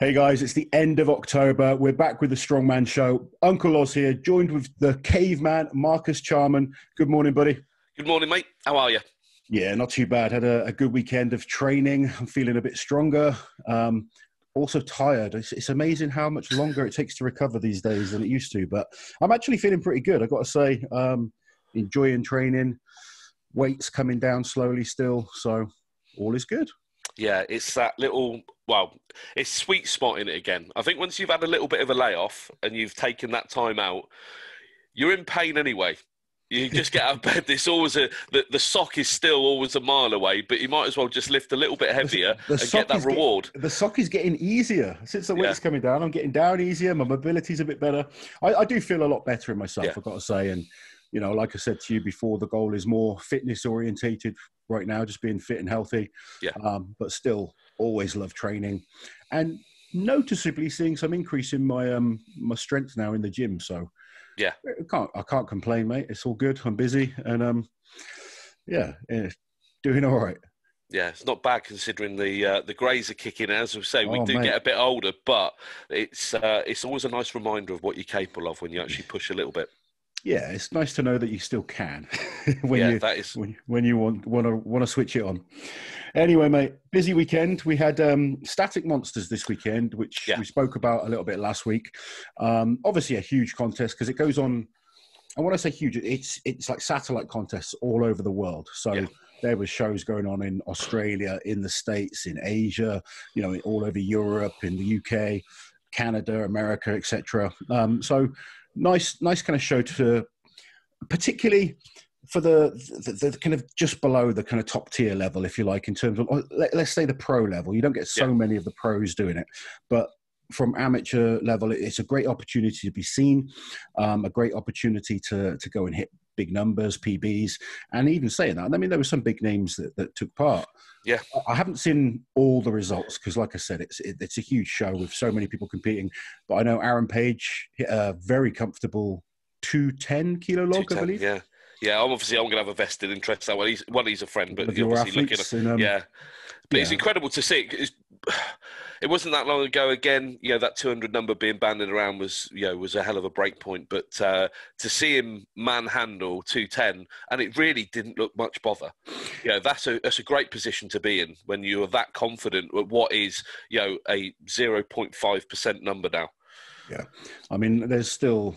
Hey guys, it's the end of October. We're back with the Strongman Show. Uncle Oz here, joined with the Caveman, Marcus Charman. Good morning, buddy. Good morning, mate. How are you? Yeah, not too bad. Had a good weekend of training. I'm feeling a bit stronger. Also tired. It's amazing how much longer it takes to recover these days than it used to. But I'm actually feeling pretty good, I've got to say. Enjoying training. Weight's coming down slowly still. So all is good. Yeah, it's that little, well, it's sweet spot in it again. I think once you've had a little bit of a layoff and you've taken that time out, you're in pain anyway. You just get out of bed. There's always the sock is still always a mile away, but you might as well just lift a little bit heavier and get that reward. The sock is getting easier. Since the weight's coming down, I'm getting down easier. My mobility's a bit better. I do feel a lot better in myself, I've got to say. And, you know, like I said to you before, the goal is more fitness orientated right now, just being fit and healthy. Yeah. But still always love training and noticeably seeing some increase in my my strength now in the gym. So yeah, I can't complain, mate. It's all good. I'm busy and yeah, doing all right. Yeah, it's not bad considering the greys are kicking. As we say, we do get a bit older, but it's always a nice reminder of what you're capable of when you actually push a little bit. Yeah, it's nice to know that you still can when you want to switch it on. Anyway, mate, busy weekend. We had Static Monsters this weekend, which we spoke about a little bit last week. Obviously, a huge contest because it goes on. And when I say huge, it's like satellite contests all over the world. So there were shows going on in Australia, in the States, in Asia, you know, all over Europe, in the UK, Canada, America, etc. So nice kind of show to, particularly for the kind of just below the kind of top tier level, if you like, in terms of, let's say, the pro level. You don't get so many of the pros doing it, but from amateur level, it's a great opportunity to be seen, a great opportunity to go and hit big numbers, PBs, and even saying that, I mean, there were some big names that took part. Yeah, I haven't seen all the results because, like I said, it's a huge show with so many people competing. But I know Aaron Page hit a very comfortable 210 kilo log, I believe. Yeah, yeah. I'm going to have a vested interest that way. He's a friend, but obviously looking at But it's incredible to see. It wasn't that long ago. Again, you know, that 200 number being banded around was a hell of a break point. But to see him manhandle 210, and it really didn't look much bother. You know, that's a great position to be in when you're that confident with what is, you know, a 0.5% number now. Yeah, I mean, there's still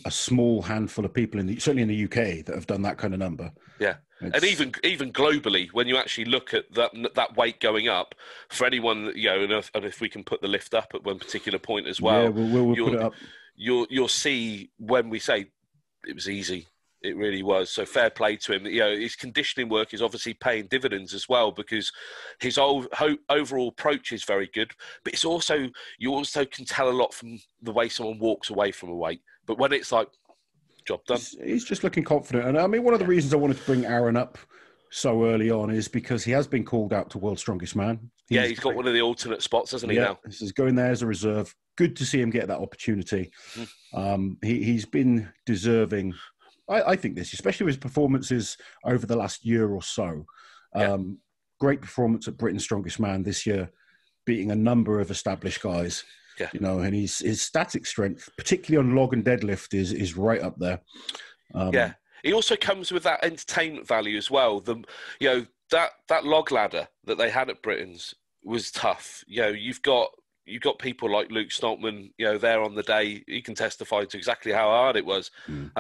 a small handful of people certainly in the UK that have done that kind of number. Yeah. And even globally, when you actually look at that weight going up, for anyone, you know, and if we can put the lift up at one particular point as well, yeah, we'll put it up. You'll see when we say it was easy, it really was. So fair play to him. You know, his conditioning work is obviously paying dividends as well because his overall approach is very good. But it's also, you also can tell a lot from the way someone walks away from a weight. But when it's like, job done. He's just looking confident. And I mean, one of the reasons I wanted to bring Aaron up so early on is because he has been called out to World's Strongest Man. He's got one of the alternate spots, hasn't he, now? This is going there as a reserve. Good to see him get that opportunity. He's been deserving, I think this, especially with his performances over the last year or so. Great performance at Britain's Strongest Man this year, beating a number of established guys. Yeah. You know, and his static strength, particularly on log and deadlift, is right up there. He also comes with that entertainment value as well. That log ladder that they had at Britain's was tough. You know, you've got people like Luke Stoltman, you know, there on the day. He can testify to exactly how hard it was. You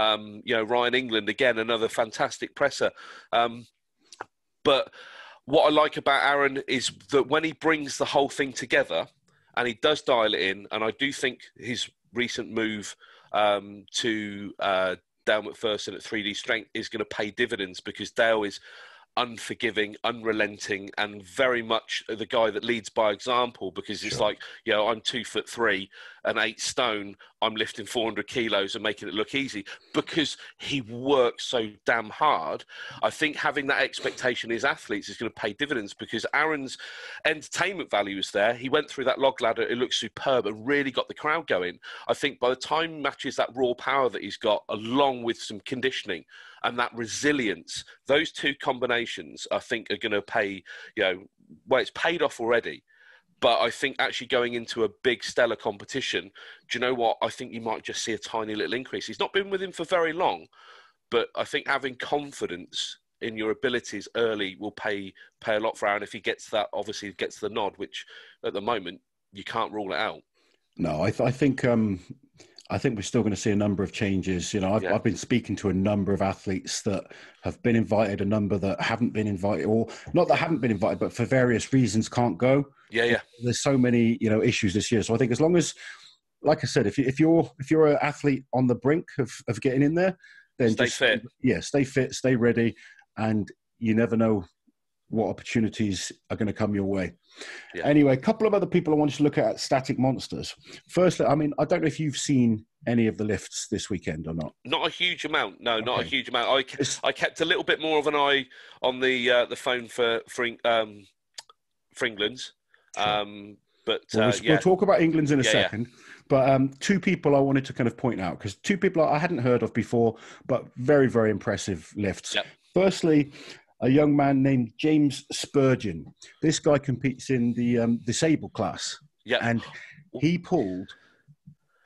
know, Ryan England, again, another fantastic presser. But what I like about Aaron is that when he brings the whole thing together, and he does dial it in, and I do think his recent move to Dale McPherson at 3D Strength is going to pay dividends because Dale is unforgiving, unrelenting, and very much the guy that leads by example because it's like, you know, I'm 2'3" and 8 stone. I'm lifting 400 kilos and making it look easy because he works so damn hard. I think having that expectation in his athletes is going to pay dividends because Aaron's entertainment value is there. He went through that log ladder. It looks superb and really got the crowd going. I think by the time he matches that raw power that he's got along with some conditioning and that resilience, those two combinations, I think, are going to pay, you know, well, it's paid off already. But I think actually going into a big stellar competition, do you know what? I think you might just see a tiny little increase. He's not been with him for very long, but I think having confidence in your abilities early will pay a lot for Aaron if he gets that. Obviously, gets the nod, which at the moment you can't rule it out. No, I think we're still going to see a number of changes. You know, I've been speaking to a number of athletes that have been invited, a number that haven't been invited, or not that haven't been invited, but for various reasons can't go. Yeah. There's so many, issues this year. So I think as long as, like I said, if you're an athlete on the brink of getting in there, then stay fit. Yeah, stay fit, stay ready, and you never know what opportunities are going to come your way. Yeah. Anyway, a couple of other people I wanted to look at static monsters. Firstly, I mean, I don't know if you've seen any of the lifts this weekend or not. Not a huge amount. No, okay. Not a huge amount. I kept a little bit more of an eye on the phone for England's. Sure. We'll talk about England's in a second. Yeah. But two people I wanted to kind of point out, because two people I hadn't heard of before, but very, very impressive lifts. Yep. Firstly, a young man named James Spurgeon. This guy competes in the disabled class. Yeah. And he pulled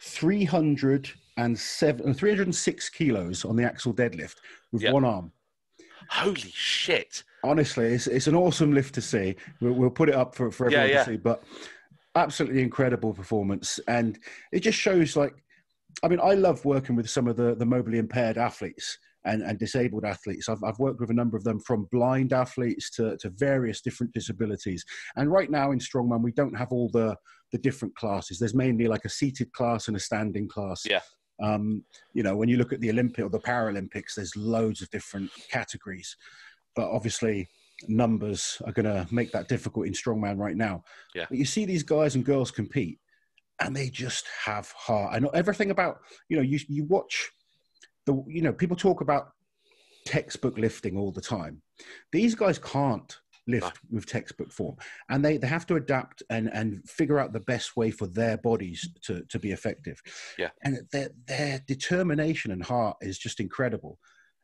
306 kilos on the axle deadlift with one arm. Holy shit. Honestly, it's an awesome lift to see. We'll put it up for everyone to see. But absolutely incredible performance. And it just shows, like, I mean, I love working with some of the mobility impaired athletes and disabled athletes. I've worked with a number of them, from blind athletes to various different disabilities. And right now in Strongman, we don't have all the different classes. There's mainly like a seated class and a standing class. Yeah. When you look at the Olympic or the Paralympics, there's loads of different categories. But obviously, numbers are going to make that difficult in Strongman right now. Yeah. But you see these guys and girls compete, and they just have heart. I know everything about, you watch people talk about textbook lifting all the time. These guys can't lift with textbook form, and they have to adapt and figure out the best way for their bodies to be effective. Yeah. And their determination and heart is just incredible.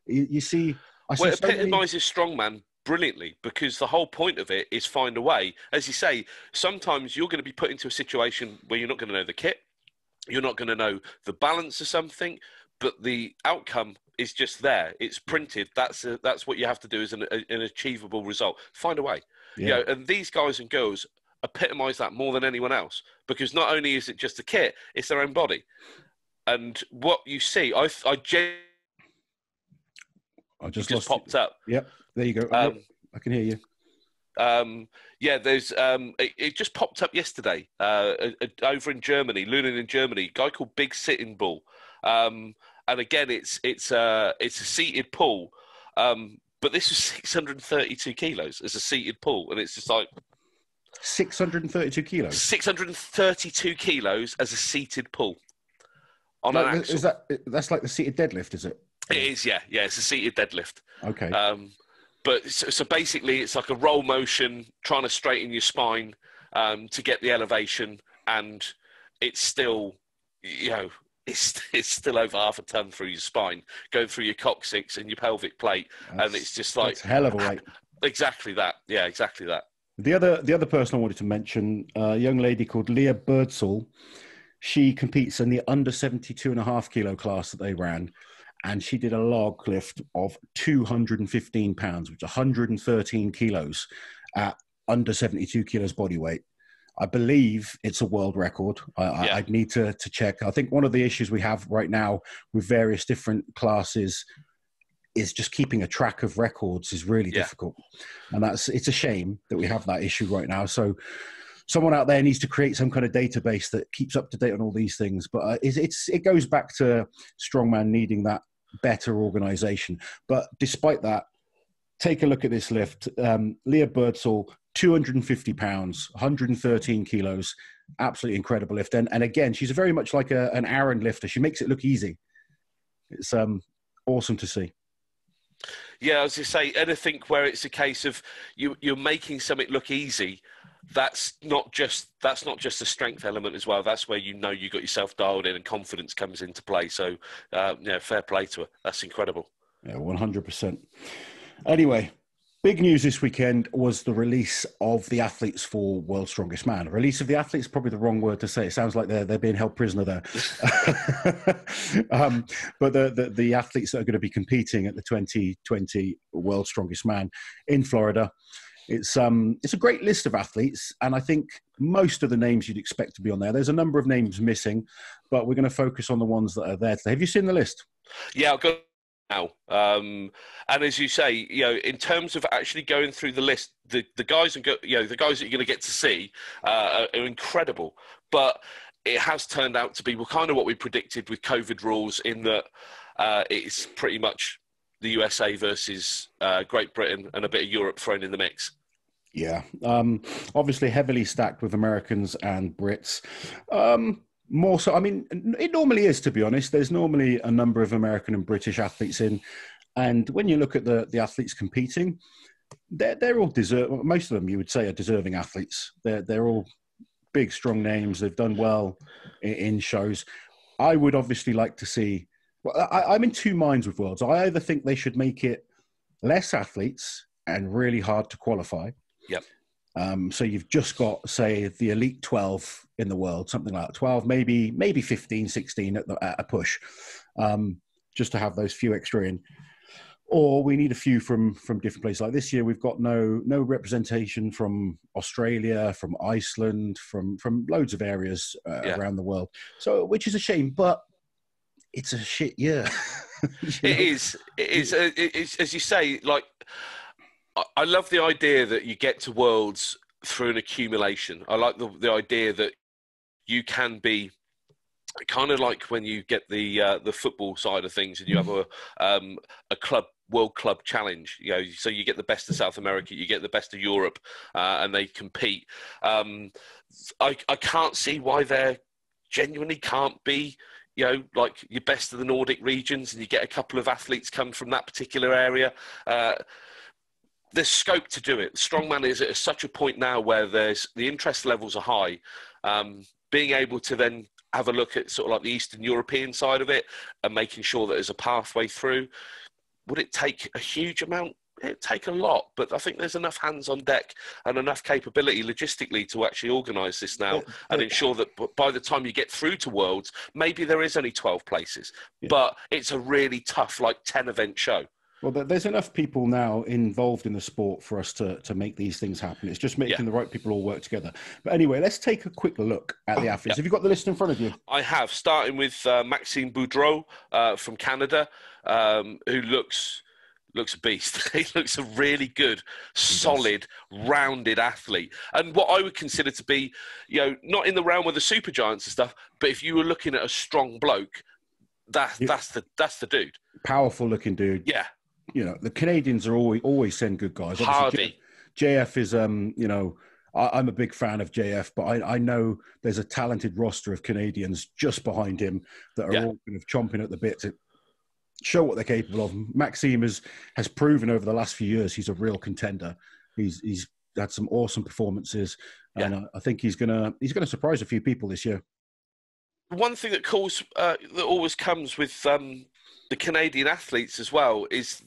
You see, it epitomises Strongman brilliantly, because the whole point of it is find a way. As you say, sometimes you're going to be put into a situation where you're not going to know the kit, you're not going to know the balance of something, but the outcome is just there. It's printed. That's what you have to do as an achievable result. Find a way. Yeah. And these guys and girls epitomise that more than anyone else, because not only is it just a kit, it's their own body. And what you see, I just popped up. Yep, there you go. I can hear you. There's it just popped up yesterday over in Germany, Lunin in Germany, a guy called Big Sitting Bull. And again, it's a seated pull, but this was 632 kilos as a seated pull, and it's just like 632 kilos. 632 kilos as a seated pull on an axle. That's like the seated deadlift, is it? It is, yeah. It's a seated deadlift. Okay. But so basically, it's like a roll motion, trying to straighten your spine to get the elevation, and it's still, it's still over half a ton through your spine, going through your coccyx and your pelvic plate, and it's just like it's a hell of a weight. Exactly that. Yeah, exactly that. The other person I wanted to mention, a young lady called Leah Birdsall. She competes in the under 72.5 kilo class that they ran. And she did a log lift of 215 pounds, which is 113 kilos at under 72 kilos body weight. I believe it's a world record. I'd need to check. I think one of the issues we have right now with various different classes is just keeping a track of records is really difficult. And it's a shame that we have that issue right now. So someone out there needs to create some kind of database that keeps up to date on all these things. But it goes back to Strongman needing that better organization. But despite that, take a look at this lift. Leah Birdsall, 250 pounds, 113 kilos, absolutely incredible lift. And again, she's very much like an Aaron lifter. She makes it look easy. It's awesome to see. Yeah, as you say, anything where it's a case of you're making something look easy, that's not just a strength element as well. That's where you got yourself dialed in and confidence comes into play. So, fair play to her. That's incredible. Yeah, 100%. Anyway, Big news this weekend was the release of the athletes for World's Strongest Man. Release of the athletes is probably the wrong word to say. It sounds like they're being held prisoner there. But the athletes that are going to be competing at the 2020 World's Strongest Man in Florida. It's a great list of athletes, and I think most of the names you'd expect to be on there. There's a number of names missing, but we're going to focus on the ones that are there today. Have you seen the list? Yeah, I've got now. And as you say, in terms of actually going through the list, the guys the guys that you're going to get to see are incredible. But it has turned out to be kind of what we predicted with COVID rules, in that it's pretty much the USA versus Great Britain and a bit of Europe thrown in the mix. Yeah, obviously heavily stacked with Americans and Brits. More so, I mean, it normally is, to be honest. There's normally a number of American and British athletes in. And when you look at the athletes competing, they're all most of them, you would say, are deserving athletes. They're all big, strong names. They've done well in shows. I would obviously like to see... Well, I'm in two minds with Worlds. I either think they should make it less athletes and really hard to qualify. Yep. So you've just got, say, the elite 12 in the world, something like that, 12, maybe 15, 16 at a push, just to have those few extra in. Or we need a few from different places. Like this year, we've got no representation from Australia, from Iceland, from loads of areas around the world. So, which is a shame, but it's a shit year. It is. As you say, like, I love the idea that you get to Worlds through an accumulation. I like the idea that you can be kind of like when you get the football side of things, and you have a world club challenge. So you get the best of South America, you get the best of Europe, and they compete. I can't see why there genuinely can't be, like your best of the Nordic regions, and you get a couple of athletes come from that particular area. There's scope to do it. Strongman is at such a point now where the interest levels are high. Being able to then have a look at sort of like the Eastern European side of it and making sure that there's a pathway through. Would it take a huge amount? It'd take a lot, but I think there's enough hands on deck and enough capability logistically to actually organise this now and ensure that by the time you get through to Worlds, maybe there is only 12 places, but it's a really tough, like 10-event show. Well, there's enough people now involved in the sport for us to make these things happen. It's just making the right people all work together. But anyway, let's take a quick look at the athletes. Have you got the list in front of you? I have, starting with Maxine Boudreau from Canada, who looks a beast. He looks a really good, solid, rounded athlete. And what I would consider to be, not in the realm of the super giants and stuff, but if you were looking at a strong bloke, that's the dude. Powerful looking dude. Yeah. The Canadians are always send good guys. Hardy. JF is, I'm a big fan of JF, but I know there's a talented roster of Canadians just behind him that are all kind of chomping at the bit to show what they're capable of. Maxime has proven over the last few years he's a real contender. He's had some awesome performances, and I think he's gonna surprise a few people this year. One thing that always comes with the Canadian athletes as well is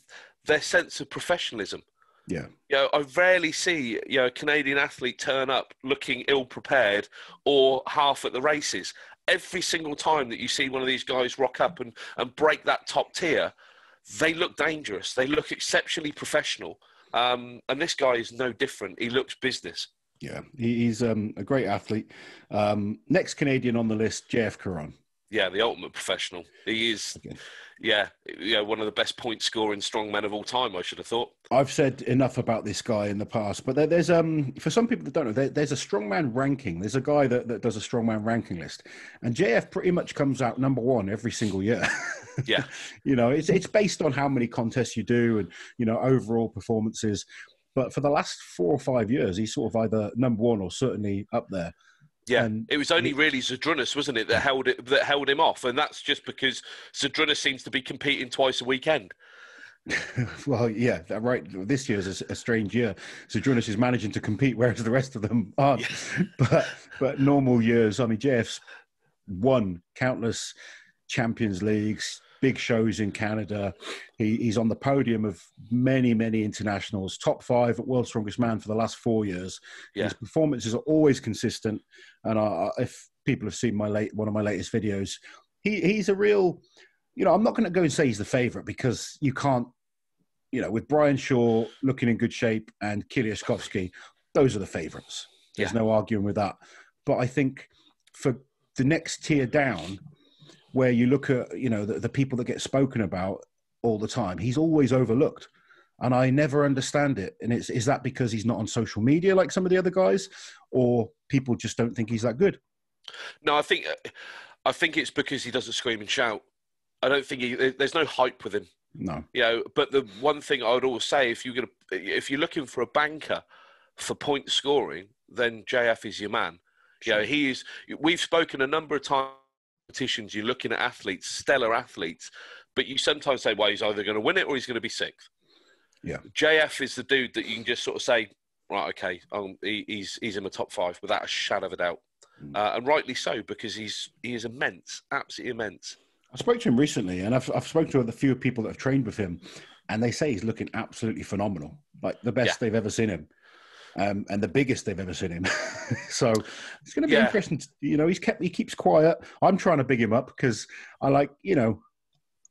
their sense of professionalism. Yeah. I rarely see a Canadian athlete turn up looking ill-prepared or half at the races. Every single time that you see one of these guys rock up and break that top tier, they look dangerous. They look exceptionally professional. And this guy is no different. He looks business. Yeah, he's a great athlete. Next Canadian on the list, JF Caron. Yeah, the ultimate professional. He is, one of the best point scoring strongmen of all time, I should have thought. I've said enough about this guy in the past, but there's for some people that don't know, there's a strongman ranking. There's a guy that does a strongman ranking list, and JF pretty much comes out number one every single year. Yeah. It's based on how many contests you do and, overall performances. But for the last 4 or 5 years, he's sort of either number one or certainly up there. Yeah, and it was only really Zadrunas, wasn't it, that held him off, and that's just because Zadrunas seems to be competing twice a weekend. Well, yeah, right. This year's a strange year. Zadrunas is managing to compete, whereas the rest of them aren't. Yeah. But normal years, I mean, JF's won countless Champions Leagues, big shows in Canada. He's on the podium of many, many internationals, top 5 at World's Strongest Man for the last 4 years. Yeah. His performances are always consistent. And if people have seen one of my latest videos, he's a real, I'm not going to go and say he's the favorite, because you can't, with Brian Shaw looking in good shape and Kiliazkowski, those are the favorites. There's no arguing with that. But I think for the next tier down, where you look at, the people that get spoken about all the time, he's always overlooked. And I never understand it. And is that because he's not on social media like some of the other guys, or people just don't think he's that good? No, I think it's because he doesn't scream and shout. I don't think there's no hype with him. No. But the one thing I would always say, if you're looking for a banker for point scoring, then JF is your man. Sure. We've spoken a number of times. Competitions, you're looking at athletes, stellar athletes, but you sometimes say, well, he's either going to win it or he's going to be 6th. Yeah. JF is the dude that you can just sort of say, right, okay, he's in the top 5 without a shadow of a doubt. And rightly so, because he is immense, absolutely immense. I spoke to him recently, and I've spoken to a few people that have trained with him, and they say he's looking absolutely phenomenal, like the best they've ever seen him. And the biggest they've ever seen him. So it's going to be interesting. He keeps quiet. I'm trying to big him up because I like,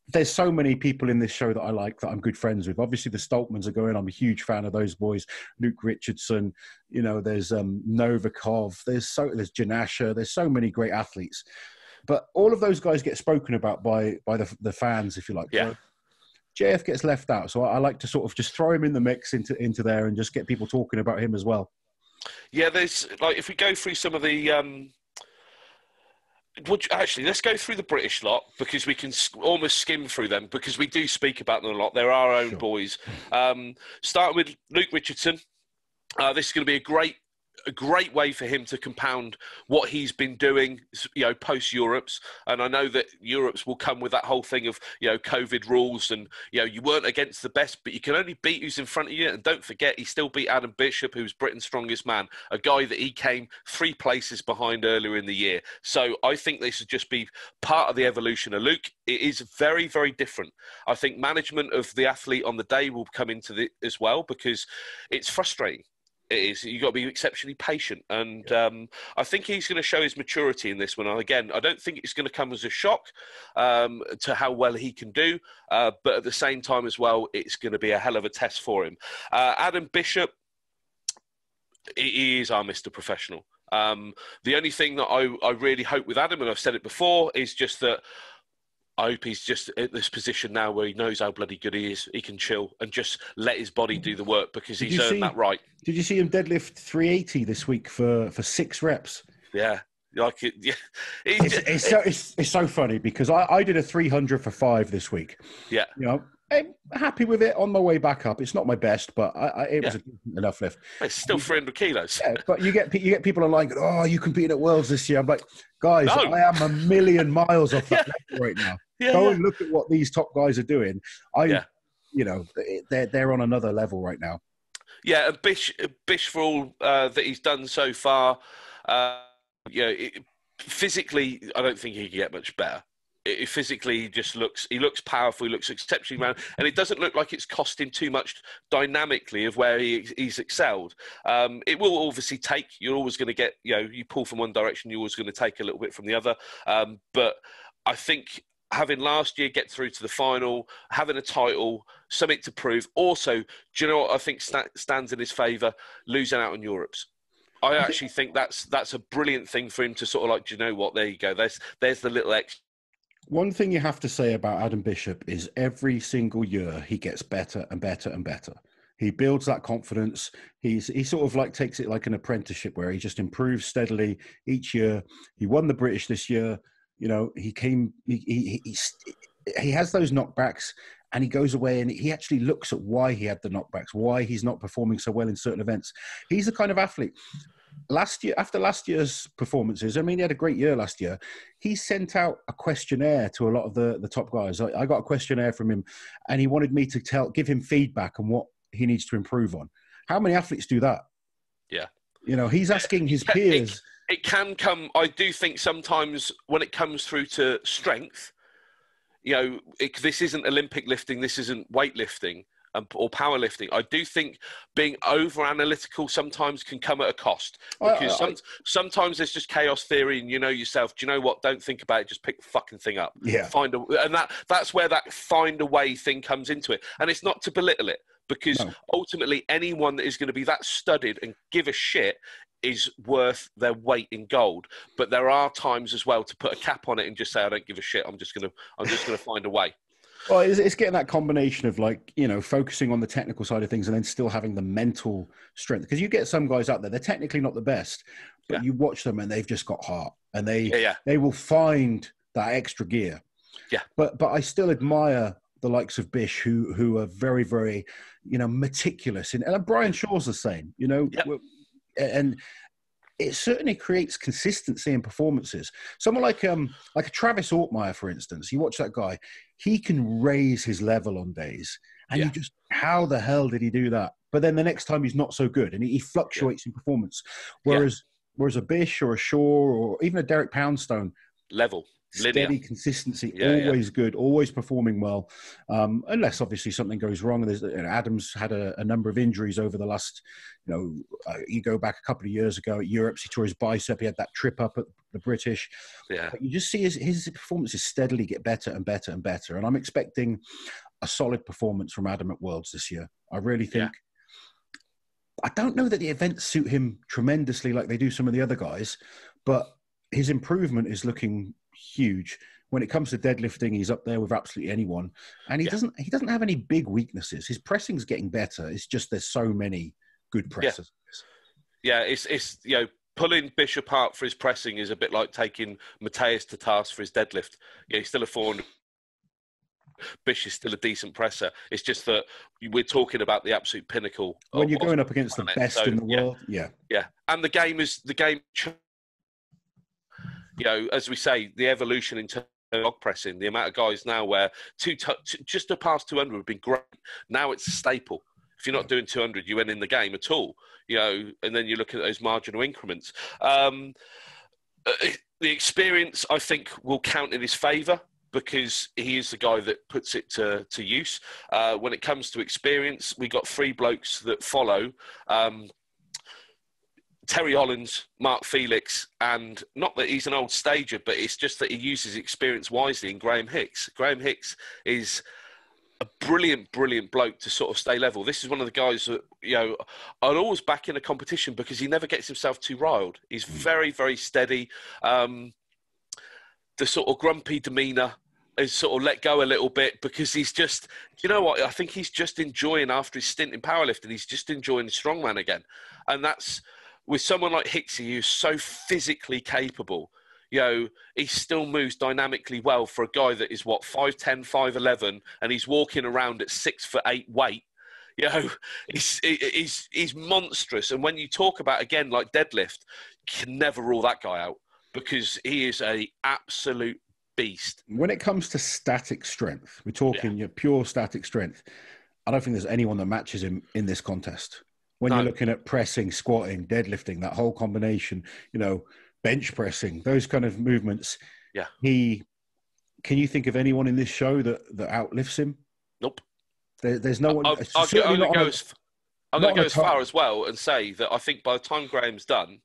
there's so many people in this show that I like, that I'm good friends with. Obviously the Stoltmans are going. I'm a huge fan of those boys. Luke Richardson, there's Novikov, there's Janasha, there's so many great athletes. But all of those guys get spoken about by the fans, if you like. Yeah. So JF gets left out, so I like to sort of just throw him in the mix into there and just get people talking about him as well. Yeah, there's if we go through some of the let's go through the British lot, because we can almost skim through them, because we do speak about them a lot. They're our own boys. Starting with Luke Richardson, this is going to be a great way for him to compound what he's been doing, post Europe's. And I know that Europe's will come with that whole thing of, COVID rules, and, you weren't against the best, but you can only beat who's in front of you. And don't forget, he still beat Adam Bishop, who's Britain's strongest man, a guy that he came 3 places behind earlier in the year. So I think this would just be part of the evolution of Luke. It is very, very different. I think management of the athlete on the day will come into it as well, because it's frustrating. It is. You've got to be exceptionally patient. And I think he's going to show his maturity in this one. And again, I don't think it's going to come as a shock to how well he can do. But at the same time as well, it's going to be a hell of a test for him. Adam Bishop, he is our Mr. Professional. The only thing that I really hope with Adam, and I've said it before, is just that I hope he's just at this position now where he knows how bloody good he is. He can chill and just let his body do the work, because he's earned that right. Did you see him deadlift 380 this week for 6 reps? Yeah. Like it, yeah. It's so funny, because I did a 300 for 5 this week. Yeah. I'm happy with it on my way back up. It's not my best, but it was enough lift. It's still 300 kilos. Yeah, but you get people online going, oh, you competed at Worlds this year. I'm like, guys, no. I am a million miles off that level right now. Go and look at what these top guys are doing. They're on another level right now. Yeah, and Bish for all that he's done so far, physically, I don't think he can get much better. Physically, he looks powerful, he looks exceptionally round, and it doesn't look like it's cost him too much dynamically of where he's excelled. It will obviously you're always going to get, you pull from one direction, you're always going to take a little bit from the other. But I think having last year get through to the final, having a title, something to prove. Also, do you know what I think stands in his favour? Losing out on Europe's. I actually think that's a brilliant thing for him to sort of like, do you know what? There you go. There's the little extra. One thing you have to say about Adam Bishop is every single year he gets better and better and better. He builds that confidence. He sort of like takes it like an apprenticeship where he just improves steadily each year. He won the British this year. He has those knockbacks, and he goes away and he actually looks at why he had the knockbacks, why he's not performing so well in certain events. He's the kind of athlete. After last year's performances, I mean, he had a great year last year. He sent out a questionnaire to a lot of the top guys. I got a questionnaire from him, and he wanted me to give him feedback on what he needs to improve on. How many athletes do that? Yeah. He's asking his peers. It can come, I do think sometimes when it comes through to strength, you know, this isn't Olympic lifting, this isn't weightlifting or powerlifting. I do think being over-analytical sometimes can come at a cost, because sometimes there's just chaos theory, and you know yourself, do you know what, don't think about it, just pick the fucking thing up. Yeah. And that's where that find a way thing comes into it. And it's not to belittle it, because ultimately anyone that is going to be that studied and give a shit is worth their weight in gold. But there are times as well to put a cap on it and just say, I don't give a shit, I'm just gonna find a way. Well, it's getting that combination of, like, you know, focusing on the technical side of things and then still having the mental strength. Because you get some guys out there, they're technically not the best, but you watch them and they've just got heart, and they will find that extra gear. Yeah. But I still admire the likes of Bish, who are very, very, you know, meticulous. And Brian Shaw's the same, you know, and it certainly creates consistency in performances. Someone like a Travis Ortmeyer, for instance, you watch that guy, he can raise his level on days, and you just, how the hell did he do that? But then the next time he's not so good, and he fluctuates in performance. Whereas a Bish or a Shaw or even a Derek Poundstone, steady consistency, always good, always performing well, unless obviously something goes wrong. There's, you know, Adams had a number of injuries over the last, you know, you go back a couple of years ago at Europe, he tore his bicep, he had that trip up at the British. But you just see his performances steadily get better and better and better, and I'm expecting a solid performance from Adam at Worlds this year. I really think. I don't know that the events suit him tremendously like they do some of the other guys, but his improvement is looking huge. When it comes to deadlifting, he's up there with absolutely anyone, and he doesn't have any big weaknesses. His pressing's getting better. It's just there's so many good pressers. It's you know, pulling Bish apart for his pressing is a bit like taking Mateus to task for his deadlift. He's still a 400. Bish is still a decent presser. It's just that we're talking about the absolute pinnacle when you're going up against the best in the world. And the game. You know, as we say, the evolution in terms of log pressing, the amount of guys now where just to pass 200 would be great. Now it's a staple. If you're not doing 200, you ain't in the game at all. You know, and then you look at those marginal increments. The experience, I think, will count in his favour, because he is the guy that puts it to use. When it comes to experience, we got 3 blokes that follow. Terry Hollins, Mark Felix, and not that he's an old stager, but it's just that he uses experience wisely in Graham Hicks. Graham Hicks is a brilliant, brilliant bloke to sort of stay level. This is one of the guys that, you know, I'd always back in a competition because he never gets himself too riled. He's very, very steady. The sort of grumpy demeanour is sort of let go a little bit, because he's just, you know what, I think he's just enjoying, after his stint in powerlifting, he's just enjoying strongman again. And that's, with someone like Hicksy, who's so physically capable, you know, he still moves dynamically well for a guy that is, 5'10", 5'11", and he's walking around at 6'8" weight. You know, he's monstrous. And when you talk about, again, like deadlift, you can never rule that guy out, because he is an absolute beast. When it comes to static strength, we're talking your pure static strength, I don't think there's anyone that matches him in this contest. When you're looking at pressing, squatting, deadlifting, that whole combination, you know, bench pressing, those kind of movements. Yeah. Can you think of anyone in this show that outlifts him? Nope. There's no one. I'm going to go as far as well and say that I think by the time Graham's done,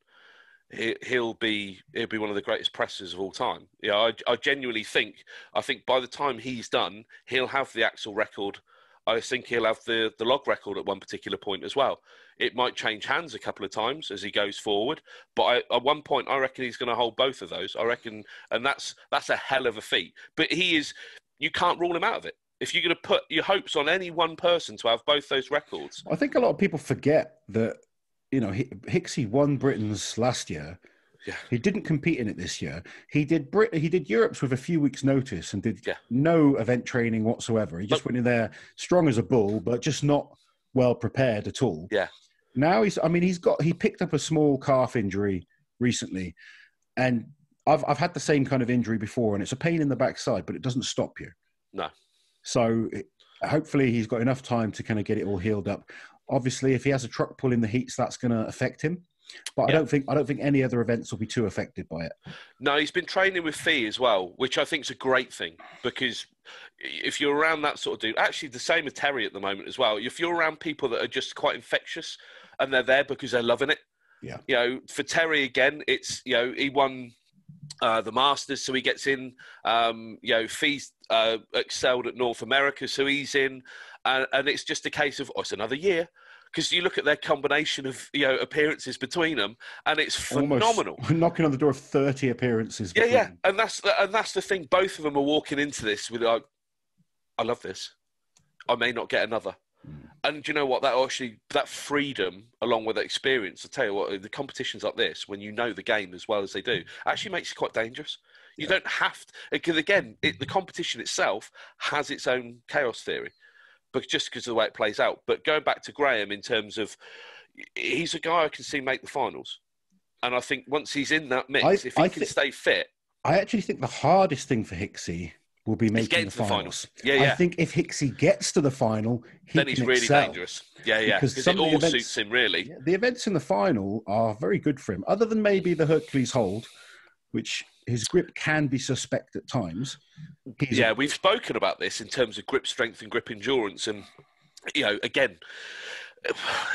he'll be one of the greatest pressers of all time. Yeah, I genuinely think. I think by the time he's done, he'll have the axle record. I think he'll have the log record at one particular point as well. It might change hands a couple of times as he goes forward, but at one point, I reckon he's going to hold both of those. I reckon, and that's a hell of a feat. But you can't rule him out of it. If you're going to put your hopes on any one person to have both those records. I think a lot of people forget that, you know, Hicksy won Britain's last year. Yeah. He didn't compete in it this year. He did Europe's with a few weeks' notice and did no event training whatsoever. He just went in there strong as a bull, but just not well prepared at all. Yeah. Now he picked up a small calf injury recently, and I've had the same kind of injury before, and it's a pain in the backside, but it doesn't stop you. No. So hopefully he's got enough time to kind of get it all healed up. Obviously, if he has a truck pull in the heats, that's going to affect him. But I don't think any other events will be too affected by it. No, he's been training with Fee as well, which I think is a great thing, because if you're around that sort of dude, actually the same with Terry at the moment as well. If you're around people that are just quite infectious and they're there because they're loving it. Yeah. You know, for Terry again, it's, you know, he won the Masters, so he gets in. You know, Fee's excelled at North America, so he's in. And it's just a case of, it's another year. Because you look at their combination of, you know, appearances between them, and it's phenomenal. Almost knocking on the door of 30 appearances. Yeah. And that's the thing. Both of them are walking into this with, like, I love this. I may not get another. And do you know what? That freedom, along with that experience, I tell you what, the competitions like this, when you know the game as well as they do, actually makes it quite dangerous. You don't have to, because again, the competition itself has its own chaos theory, but just because of the way it plays out. But going back to Graham, in terms of, he's a guy I can see make the finals. And I think once he's in that mix, if he can stay fit. I actually think the hardest thing for Hicksy will be making the finals. Yeah. I think if Hicksy gets to the final, then he's really excel. Dangerous. Yeah. Because it all suits him, really. The events in the final are very good for him, other than maybe the Hercules hold, which his grip can be suspect at times. We've spoken about this in terms of grip strength and grip endurance. And, you know, again,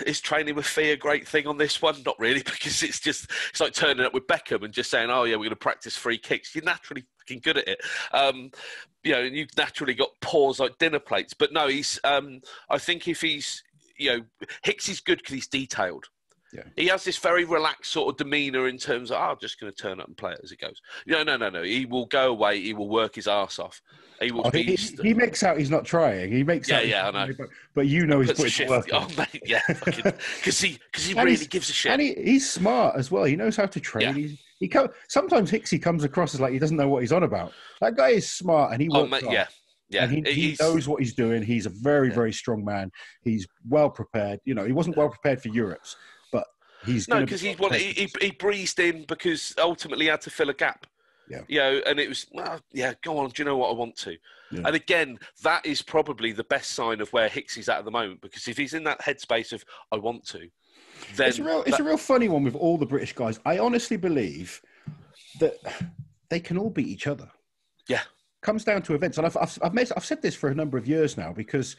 is training with Fee a great thing on this one? Not really, because it's like turning up with Beckham and just saying, oh, yeah, we're going to practice free kicks. You're naturally fucking good at it. You know, and you've naturally got paws like dinner plates. But no, I think if he's, you know, Hicks is good because he's detailed. Yeah. He has this very relaxed sort of demeanour in terms of, I'm just going to turn up and play it as it goes. No. He will go away. He will work his arse off. He will he makes out he's not trying. He makes out. Yeah, I know. But you know he's putting work in. Oh, mate, yeah. Because he really gives a shit. And he's smart as well. He knows how to train. Yeah. Sometimes Hicksy comes across as like he doesn't know what he's on about. That guy is smart and he works hard. Yeah. And he knows what he's doing. He's a very, very strong man. He's well prepared. You know, he wasn't well prepared for Europe's. Because he breezed in because ultimately he had to fill a gap. Yeah. You know, and it was, go on, do you know what I want to? Yeah. And again, that is probably the best sign of where Hicks is at the moment, because if he's in that headspace of, I want to, then... It's a real funny one with all the British guys. I honestly believe that they can all beat each other. Yeah. Comes down to events. And I've said this for a number of years now, because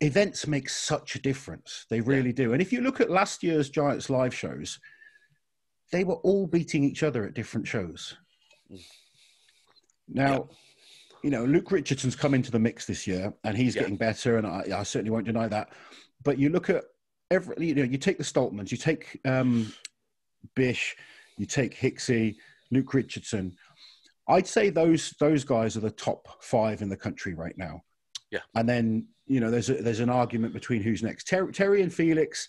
events make such a difference. They really do. And if you look at last year's Giants live shows, they were all beating each other at different shows. Now, you know, Luke Richardson's come into the mix this year and he's getting better, and I certainly won't deny that. But you look at you take the Stoltmans, you take Bish, you take Hicksy, Luke Richardson. I'd say those guys are the top 5 in the country right now. Yeah. And then, you know, there's an argument between who's next. Terry and Felix,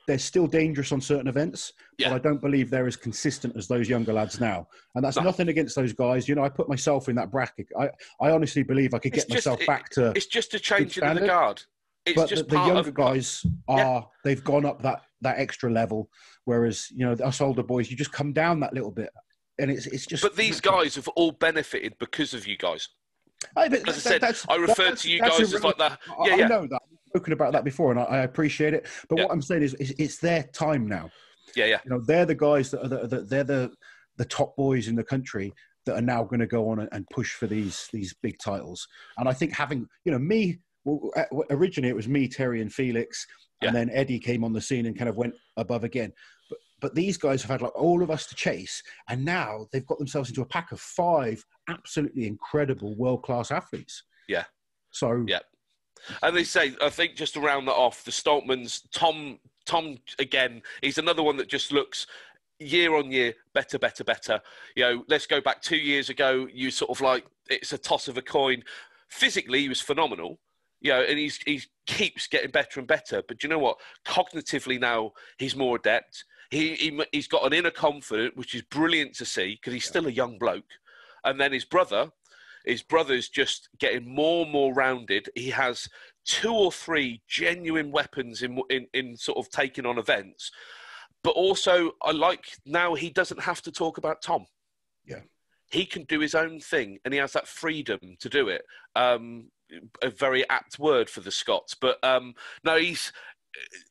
they're still dangerous on certain events, but I don't believe they're as consistent as those younger lads now. And that's nothing against those guys. You know, I put myself in that bracket. I honestly believe I could get myself back to... It's just a change in the guard. But the younger guys they've gone up that extra level, whereas, you know, us older boys, you just come down that little bit. And it's just... But these guys have all benefited because of you guys. As I said, I referred to you guys as like that. I know that. I've spoken about that before, and I appreciate it. But what I'm saying is it's their time now. Yeah. You know, they're the guys they're the top boys in the country that are now going to go on and push for these big titles. And I think having, you know, me, originally it was me, Terry, and Felix, and then Eddie came on the scene and kind of went above again. But these guys have had like all of us to chase, and now they've got themselves into a pack of 5 absolutely incredible world-class athletes. Yeah. So and they say, I think just to round that off, the Stoltmans, Tom again, he's another one that just looks year on year better. You know, let's go back 2 years ago. You sort of like, it's a toss of a coin. Physically, he was phenomenal. You know, and he keeps getting better and better. But do you know what? Cognitively now, he's more adept. He's got an inner confidence, which is brilliant to see, because he's still a young bloke. And then his brother's just getting more and more rounded. He has 2 or 3 genuine weapons in sort of taking on events. But also, I like now he doesn't have to talk about Tom. Yeah. He can do his own thing, and he has that freedom to do it. A very apt word for the Scots. But no,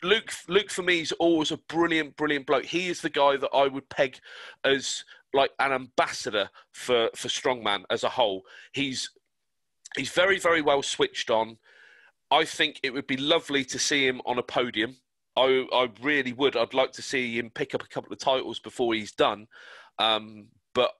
Luke for me is always a brilliant bloke. He is the guy that I would peg as like an ambassador for Strongman as a whole. He's very, very well switched on. I think it would be lovely to see him on a podium. I really would. I'd like to see him pick up a couple of titles before he's done. But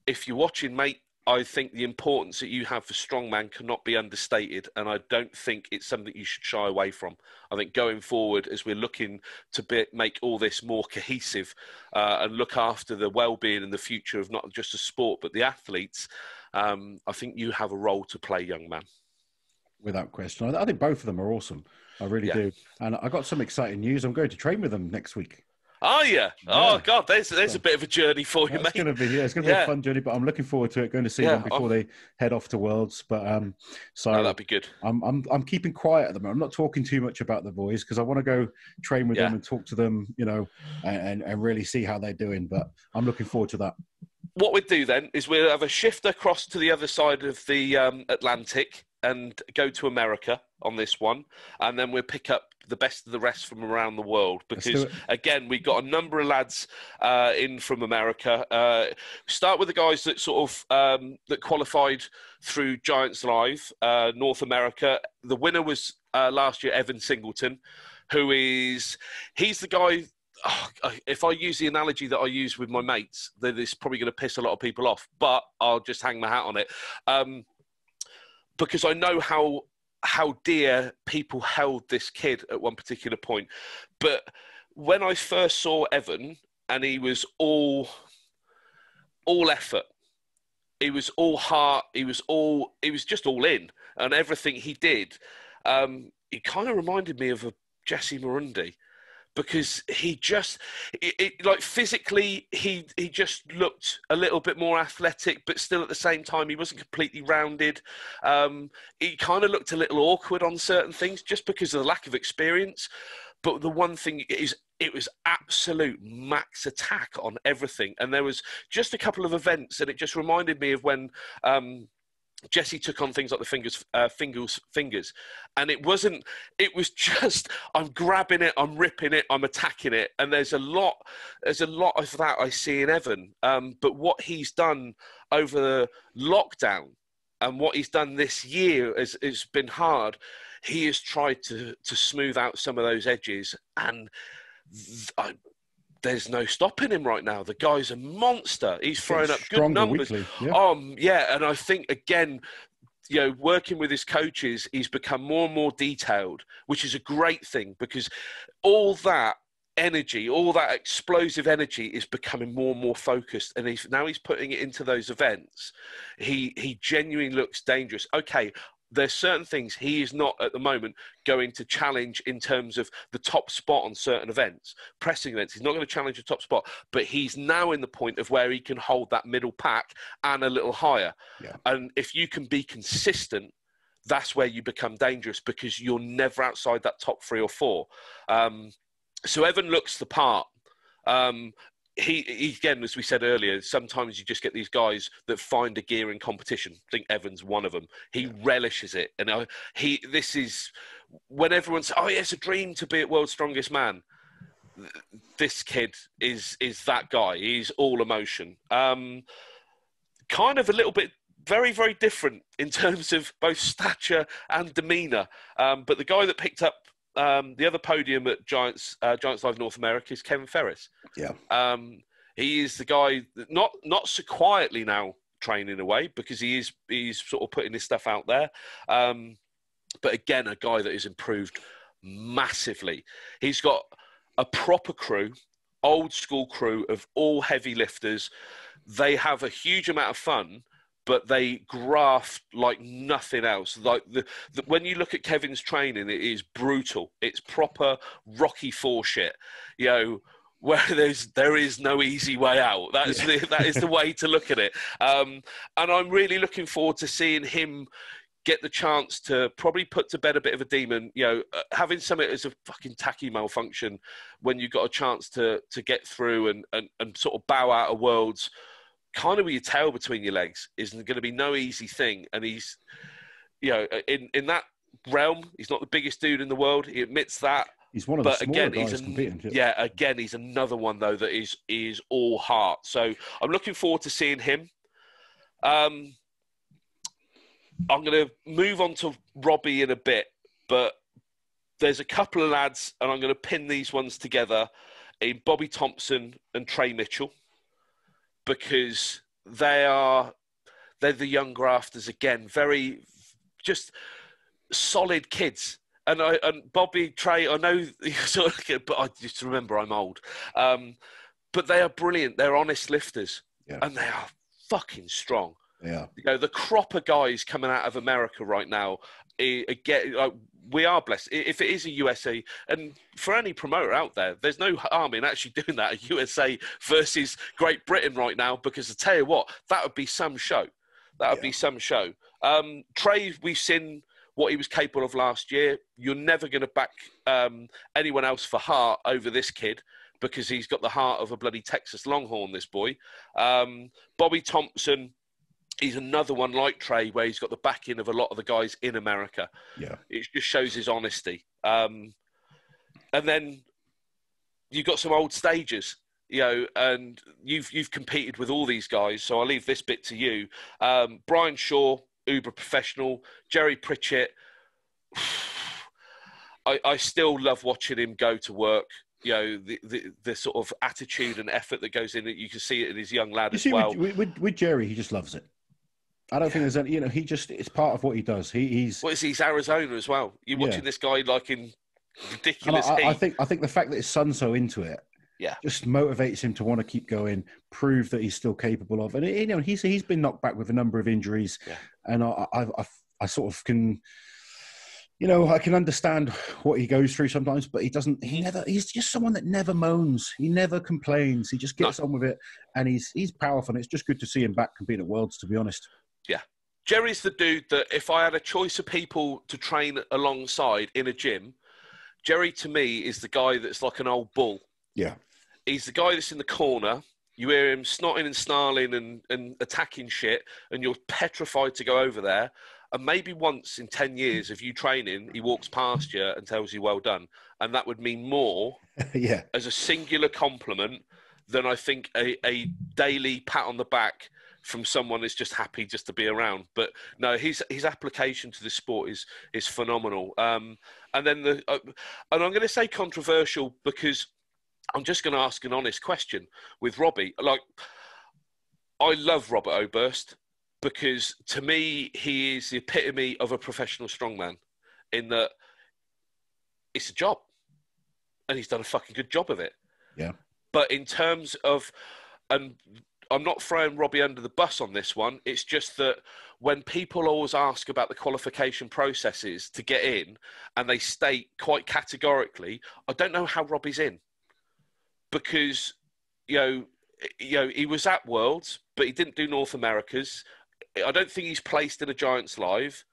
if you're watching, mate, I think the importance that you have for Strongman cannot be understated, and I don't think it's something you should shy away from. I think going forward, as we're looking to make all this more cohesive and look after the well-being and the future of not just the sport but the athletes, I think you have a role to play, young man. Without question. I think both of them are awesome. I really do. And I got some exciting news. I'm going to train with them next week. Are you? Yeah. Oh, God, there's a bit of a journey for you, mate. It's going to be a fun journey, but I'm looking forward to it, going to see them before they head off to Worlds. But that'd be good. I'm keeping quiet at the moment. I'm not talking too much about the boys because I want to go train with them and talk to them, you know, and really see how they're doing. But I'm looking forward to that. What we'll do then is we'll have a shift across to the other side of the Atlantic and go to America on this one, and then we'll pick up the best of the rest from around the world, because again, we've got a number of lads in from America. Start with the guys that sort of that qualified through Giants Live, North America. The winner was last year Evan Singleton, he's the guy. If I use the analogy that I use with my mates, that is probably going to piss a lot of people off, but I'll just hang my hat on it, because I know how dear people held this kid at one particular point. But when I first saw Evan, and he was all effort, he was all heart, he was just all in, and everything he did, he kind of reminded me of a Jesse Marundi. Because he just, like physically, he just looked a little bit more athletic, but still at the same time, he wasn't completely rounded. He kind of looked a little awkward on certain things just because of the lack of experience. But the one thing is, it was absolute max attack on everything. And there was just a couple of events, and it just reminded me of when Jesse took on things like the fingers, and it was just, I'm grabbing it, I'm ripping it, I'm attacking it, and there's a lot of that I see in Evan. But what he's done over the lockdown and what he's done this year has been hard. He has tried to smooth out some of those edges, and there's no stopping him right now. The guy's a monster. He's throwing up good numbers. Weekly, yeah. And I think, again, you know, working with his coaches, he's become more and more detailed, which is a great thing, because all that energy, all that explosive energy is becoming more and more focused. And now he's putting it into those events. He genuinely looks dangerous. Okay, there's certain things he is not at the moment going to challenge in terms of the top spot on certain events, pressing events. He's not going to challenge the top spot, but he's now in the point of where he can hold that middle pack and a little higher. Yeah. And if you can be consistent, that's where you become dangerous, because you're never outside that top 3 or 4. So Evan looks the part. He again, as we said earlier, sometimes you just get these guys that find a gear in competition. I think Evan's one of them. He relishes it, and this is when everyone says, "Oh, yeah, it's a dream to be at World's Strongest Man." This kid is that guy. He's all emotion. Kind of a little bit, very, very different in terms of both stature and demeanour. But the guy that picked up the other podium at Giants Live North America is Kevin Ferris. Yeah. He is the guy that not so quietly now training away, because he's sort of putting his stuff out there. But again, a guy that has improved massively. He's got a proper crew, old school crew of all heavy lifters. They have a huge amount of fun, but they graft like nothing else. Like when you look at Kevin's training, it is brutal. It's proper Rocky IV shit, you know, where there is no easy way out. That is the way to look at it. And I'm really looking forward to seeing him get the chance to probably put to bed a bit of a demon, you know, having something as a fucking tacky malfunction when you've got a chance to get through and sort of bow out of Worlds kind of with your tail between your legs isn't going to be no easy thing. And he's, you know, in that realm. He's not the biggest dude in the world. He admits that. He's one of the smaller guys competing. Yeah, again, he's another one, though, that is all heart. So I'm looking forward to seeing him. I'm going to move on to Robbie in a bit, but there's a couple of lads, and I'm going to pin these ones together in Bobby Thompson and Trey Mitchell, because they're the young grafters again, very just solid kids. And Bobby, Trey, I know you sort of, but I just remember I'm old. But they are brilliant. They're honest lifters, and they are fucking strong. Yeah. You know, the crop of guys coming out of America right now, again, we are blessed. If it is a USA, and for any promoter out there, there's no harm in actually doing that, a USA versus Great Britain right now, because I tell you what, that would be some show. That would be some show. Trey, we've seen what he was capable of last year. You're never going to back anyone else for heart over this kid, because he's got the heart of a bloody Texas Longhorn, this boy. Bobby Thompson, he's another one like Trey, where he's got the backing of a lot of the guys in America. Yeah. It just shows his honesty. And then you've got some old stagers, you know, and you've competed with all these guys, so I'll leave this bit to you. Brian Shaw, uber professional. Jerry Pritchett, I still love watching him go to work. You know, the sort of attitude and effort that goes in it. You can see it in his young lad as well. With Jerry, he just loves it. I don't think there's any, you know, it's part of what he does. He's Arizona as well. You're watching this guy like in ridiculous heat. I think the fact that his son's so into it, just motivates him to want to keep going, prove that he's still capable of. And you know, he's been knocked back with a number of injuries, and I sort of can, you know, I can understand what he goes through sometimes, but he's just someone that never moans. He never complains. He just gets on with it, and he's powerful. And it's just good to see him back competing at Worlds, to be honest. Yeah. Jerry's the dude that if I had a choice of people to train alongside in a gym, Jerry to me is the guy that's like an old bull. Yeah. He's the guy that's in the corner. You hear him snotting and snarling and attacking shit, and you're petrified to go over there. And maybe once in 10 years of you training, he walks past you and tells you, well done. And that would mean more as a singular compliment than I think a daily pat on the back from someone that's just happy just to be around. But no, his application to this sport is phenomenal. And then and I'm going to say controversial, because I'm just going to ask an honest question with Robbie. Like, I love Robert Oberst, because to me, he is the epitome of a professional strongman, in that it's a job, and he's done a fucking good job of it. Yeah. But in terms of, and I'm not throwing Robbie under the bus on this one, it's just that when people always ask about the qualification processes to get in, and they state quite categorically, I don't know how Robbie's in. Because, you know, he was at Worlds, but he didn't do North Americas. I don't think he's placed in a Giants Live.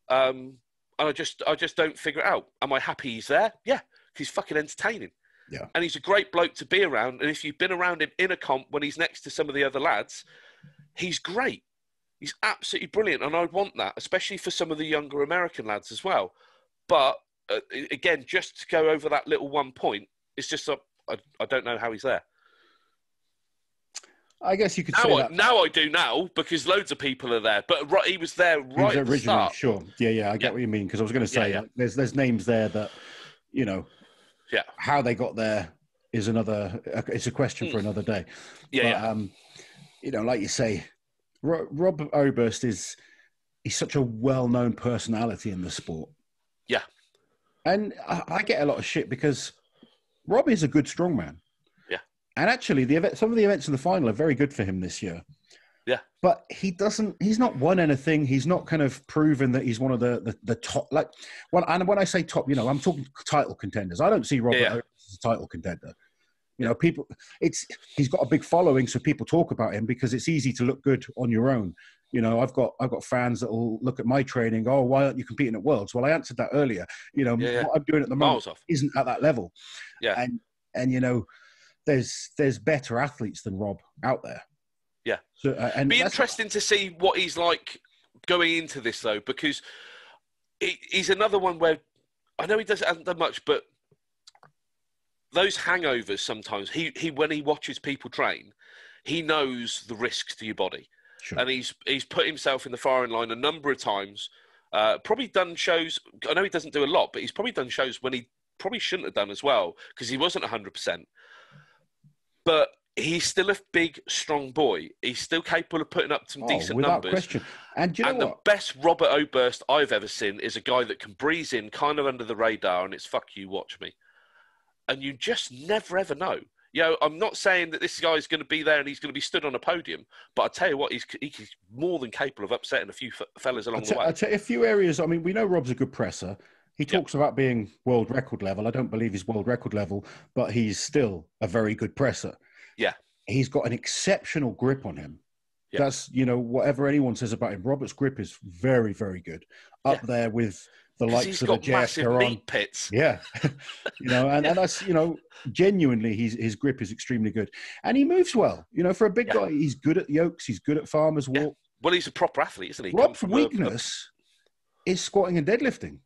And I just don't figure it out. Am I happy he's there? Yeah, because he's fucking entertaining. Yeah. And he's a great bloke to be around. And if you've been around him in a comp when he's next to some of the other lads, he's great. He's absolutely brilliant. And I want that, especially for some of the younger American lads as well. But, again, just to go over that little one point, it's just I don't know how he's there. I guess you could say that. Now I do now, because loads of people are there. But he was there right at the start. Sure. Yeah, I get what you mean. Because I was going to say, there's names there that, you know, how they got there is it's a question for another day. You know, like you say, Rob Oberst he's such a well-known personality in the sport. Yeah. And I get a lot of shit because Rob is a good strongman. Yeah. And actually, some of the events in the final are very good for him this year. Yeah. But he's not won anything. He's not kind of proven that he's one of the top. And when I say top, you know, I'm talking title contenders. I don't see Robert as a title contender. You know, he's got a big following, so people talk about him because it's easy to look good on your own. You know, I've got fans that will look at my training. Oh, why aren't you competing at Worlds? Well, I answered that earlier. You know, what I'm doing at the moment isn't at that level. Yeah. And you know, there's better athletes than Rob out there. Yeah. So, and be interesting to see what he's like going into this, though, because he's another one where I know he hasn't done much, but those hangovers sometimes, he when he watches people train, he knows the risks to your body. Sure. And he's put himself in the firing line a number of times, probably done shows. I know he doesn't do a lot, but he's probably done shows when he probably shouldn't have done as well, because he wasn't 100%. But he's still a big, strong boy. He's still capable of putting up some decent without numbers. Question. And you know the best Robert Oberst I've ever seen is a guy that can breeze in kind of under the radar, and it's fuck you, watch me. And you just never, ever know. You know, I'm not saying that this guy's going to be there and he's going to be stood on a podium, but I tell you what, he's more than capable of upsetting a few fellas along the way. I'll tell you a few areas. I mean, we know Rob's a good presser. He talks about being world record level. I don't believe he's world record level, but he's still a very good presser. Yeah. He's got an exceptional grip on him. Yeah. That's, you know, whatever anyone says about him, Robert's grip is very, very good. Up there with the likes of the massive meat pits. Yeah. You know, and that's, you know, genuinely his grip is extremely good. And he moves well. You know, for a big guy, he's good at yokes, he's good at farmer's walk. Well, he's a proper athlete, isn't he? Rob's weakness is squatting and deadlifting.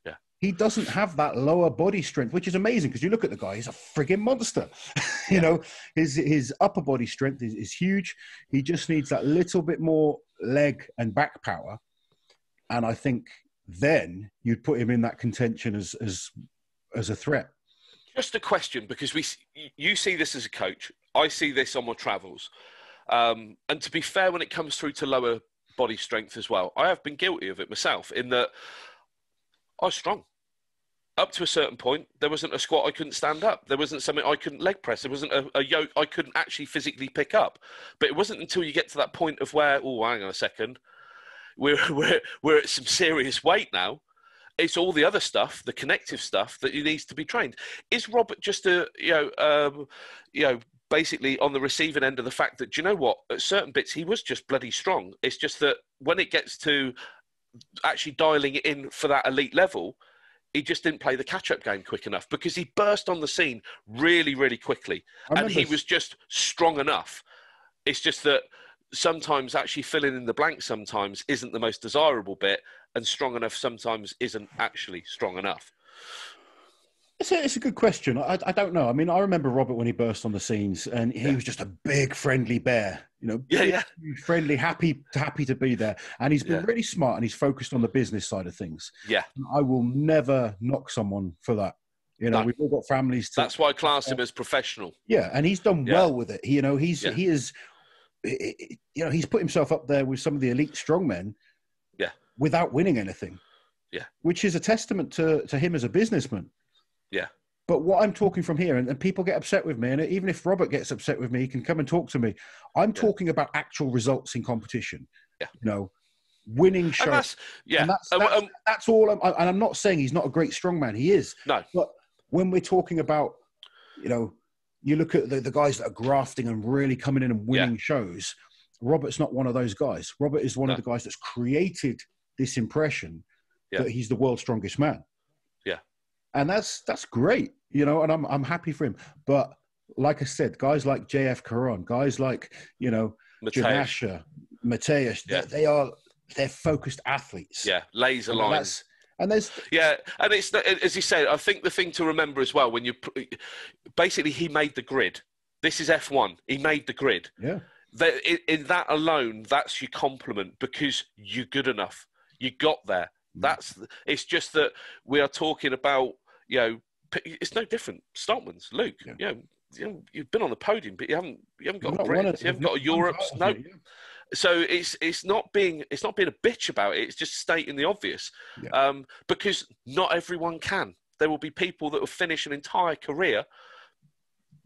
Yeah. He doesn't have that lower body strength, which is amazing because you look at the guy, he's a frigging monster. You know, his upper body strength is huge. He just needs that little bit more leg and back power. And I think then you'd put him in that contention as a threat. Just a question, because you see this as a coach. I see this on my travels. And to be fair, when it comes through to lower body strength as well, I have been guilty of it myself, in that I was strong. Up to a certain point, there wasn't a squat I couldn't stand up. There wasn't something I couldn't leg press. There wasn't a yoke I couldn't actually physically pick up. But it wasn't until you get to that point of where, oh, hang on a second, we're at some serious weight now. It's all the other stuff, the connective stuff, that he needs to be trained. Is Robert just basically on the receiving end of the fact that, do you know what, at certain bits he was just bloody strong. It's just that when it gets to actually dialing it in for that elite level, he just didn't play the catch-up game quick enough, because he burst on the scene really, really quickly. And he was just strong enough. It's just that sometimes actually filling in the blank sometimes isn't the most desirable bit, and strong enough sometimes isn't actually strong enough. It's a good question. I don't know. I mean, I remember Robert when he burst on the scenes, and he was just a big, friendly bear. You know, friendly, happy to be there. And he's been really smart, and he's focused on the business side of things. Yeah, I will never knock someone for that. You know, we've all got families. That's why I class him as professional. Yeah, and he's done well with it. You know, he is. You know, he's put himself up there with some of the elite strongmen. Yeah, without winning anything. Yeah, which is a testament to him as a businessman. Yeah. But what I'm talking from here, and people get upset with me, and even if Robert gets upset with me, he can come and talk to me. I'm talking about actual results in competition. Yeah. You know, winning shows. And that's all. And I'm not saying he's not a great strongman. He is. No. But when we're talking about, you know, you look at the guys that are grafting and really coming in and winning shows, Robert's not one of those guys. Robert is one of the guys that's created this impression that he's the world's strongest man. And that's great, you know, and I'm happy for him. But like I said, guys like JF Caron, guys like, you know, Janasha, Mateus, they're focused athletes. Yeah, laser lines. And there's and it's, as you said, I think the thing to remember as well, when you basically, he made the grid. This is F1. He made the grid. Yeah. In that alone, that's your compliment, because you're good enough. You got there. It's just that we are talking about, you know, it's no different. Startman's, Luke, you know, you've been on the podium, but you haven't got a Brits, you haven't got a Europe's. No. So it's not being a bitch about it. It's just stating the obvious, because not everyone can. There will be people that will finish an entire career.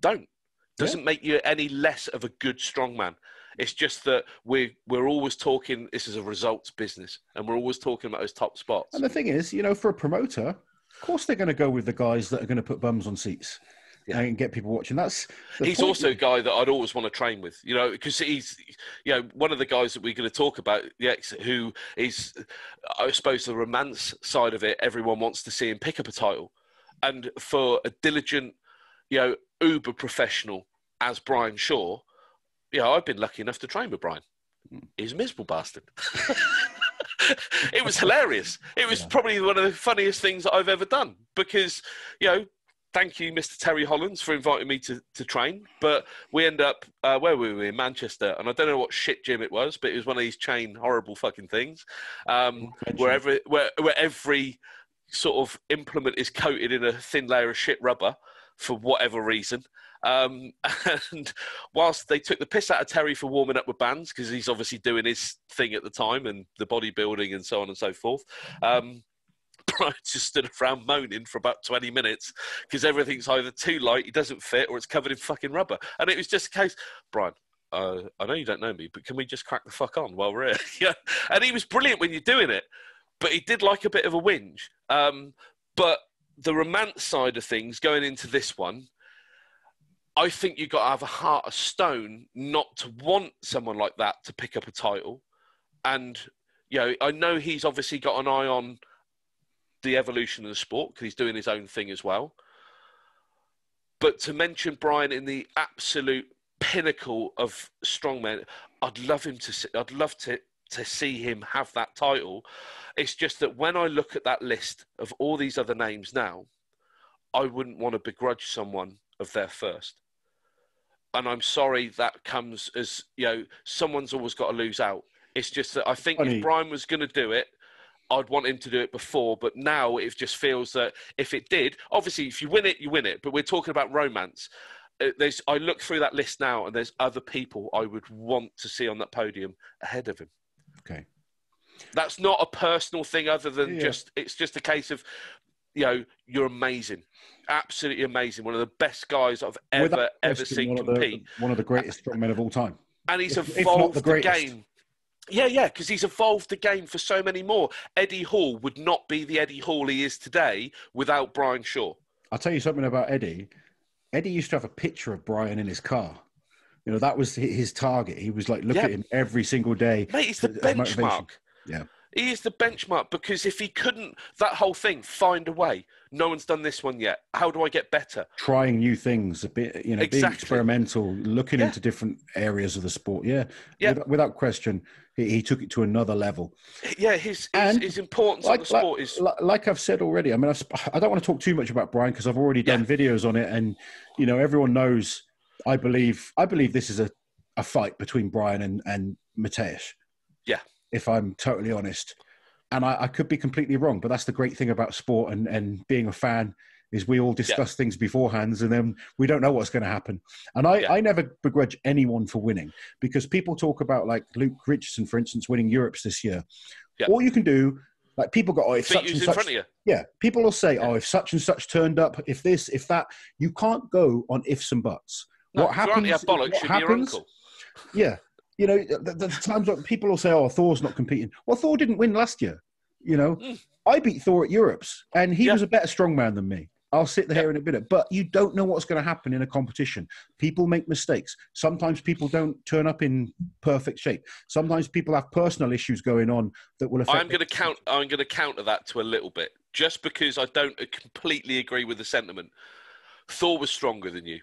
Doesn't make you any less of a good strongman. It's just that we're always talking, this is a results business, and we're always talking about those top spots. And the thing is, you know, for a promoter, of course they're going to go with the guys that are going to put bums on seats and get people watching. He's also a guy that I'd always want to train with, you know, because he's, you know, one of the guys that we're going to talk about, who is, I suppose, the romance side of it. Everyone wants to see him pick up a title. And for a diligent, you know, uber professional as Brian Shaw, I've been lucky enough to train with Brian. He's a miserable bastard. It was hilarious. It was probably one of the funniest things that I've ever done because, you know, thank you, Mr. Terry Hollands, for inviting me to train. But we end up, where were we? In Manchester. And I don't know what shit gym it was, but it was one of these chain horrible fucking things. Where every sort of implement is coated in a thin layer of shit rubber for whatever reason. And whilst they took the piss out of Terry for warming up with bands, because he's obviously doing his thing at the time and the bodybuilding and so on and so forth, Brian just stood around moaning for about 20 minutes because everything's either too light, he doesn't fit, or it's covered in fucking rubber. And it was just a case, Brian, I know you don't know me, but can we just crack the fuck on while we're here? Yeah. And he was brilliant when you're doing it, but he did like a bit of a whinge. But the romance side of things going into this one, I think you've got to have a heart of stone not to want someone like that to pick up a title. And, you know, I know he's obviously got an eye on the evolution of the sport because he's doing his own thing as well. But to mention Brian in the absolute pinnacle of strongman, I'd love to see him have that title. It's just that when I look at that list of all these other names now, I wouldn't want to begrudge someone of their first. And I'm sorry that comes as, you know, someone's always got to lose out. It's just that I think if Brian was going to do it, I'd want him to do it before, but now it just feels that if it did, obviously if you win it, you win it. But we're talking about romance. I look through that list now, and there's other people I would want to see on that podium ahead of him. Okay, that's not a personal thing, other than it's just a case of, you know, you're amazing, absolutely amazing, one of the best guys I've ever seen compete. One of the greatest strongmen of all time, and he's evolved the game. Yeah, because he's evolved the game for so many more. Eddie Hall would not be the Eddie Hall he is today without Brian Shaw. I'll tell you something about Eddie. Eddie used to have a picture of Brian in his car. You know, that was his target. He was like, look at him every single day. Mate, he's the benchmark. Yeah. He is the benchmark, because if he couldn't, that whole thing, find a way. No one's done this one yet. How do I get better? Trying new things, a bit, you know, being experimental, looking into different areas of the sport. Yeah. Without question, he took it to another level. Yeah, his importance on the sport is... Like I've said already, I mean, I don't want to talk too much about Brian because I've already done videos on it, and, you know, everyone knows, I believe this is a fight between Brian and Mateusz. Yeah. If I'm totally honest. And I could be completely wrong, but that's the great thing about sport and being a fan, is we all discuss things beforehand, and then we don't know what's going to happen. And I never begrudge anyone for winning, because people talk about, like, Luke Richardson, for instance, winning Europes this year. Yeah. All you can do, like, people go, if such and such, in front of you. Yeah, people will say, if such and such turned up, if this, if that. You can't go on ifs and buts. No, what happens? Bollocks should be your uncle. Yeah. You know, the times when people will say, Thor's not competing. Well, Thor didn't win last year. You know, I beat Thor at Europes, and he was a better strongman than me. I'll sit there in a minute. But you don't know what's going to happen in a competition. People make mistakes. Sometimes people don't turn up in perfect shape. Sometimes people have personal issues going on that will affect... I'm going to counter that to a little bit, just because I don't completely agree with the sentiment. Thor was stronger than you.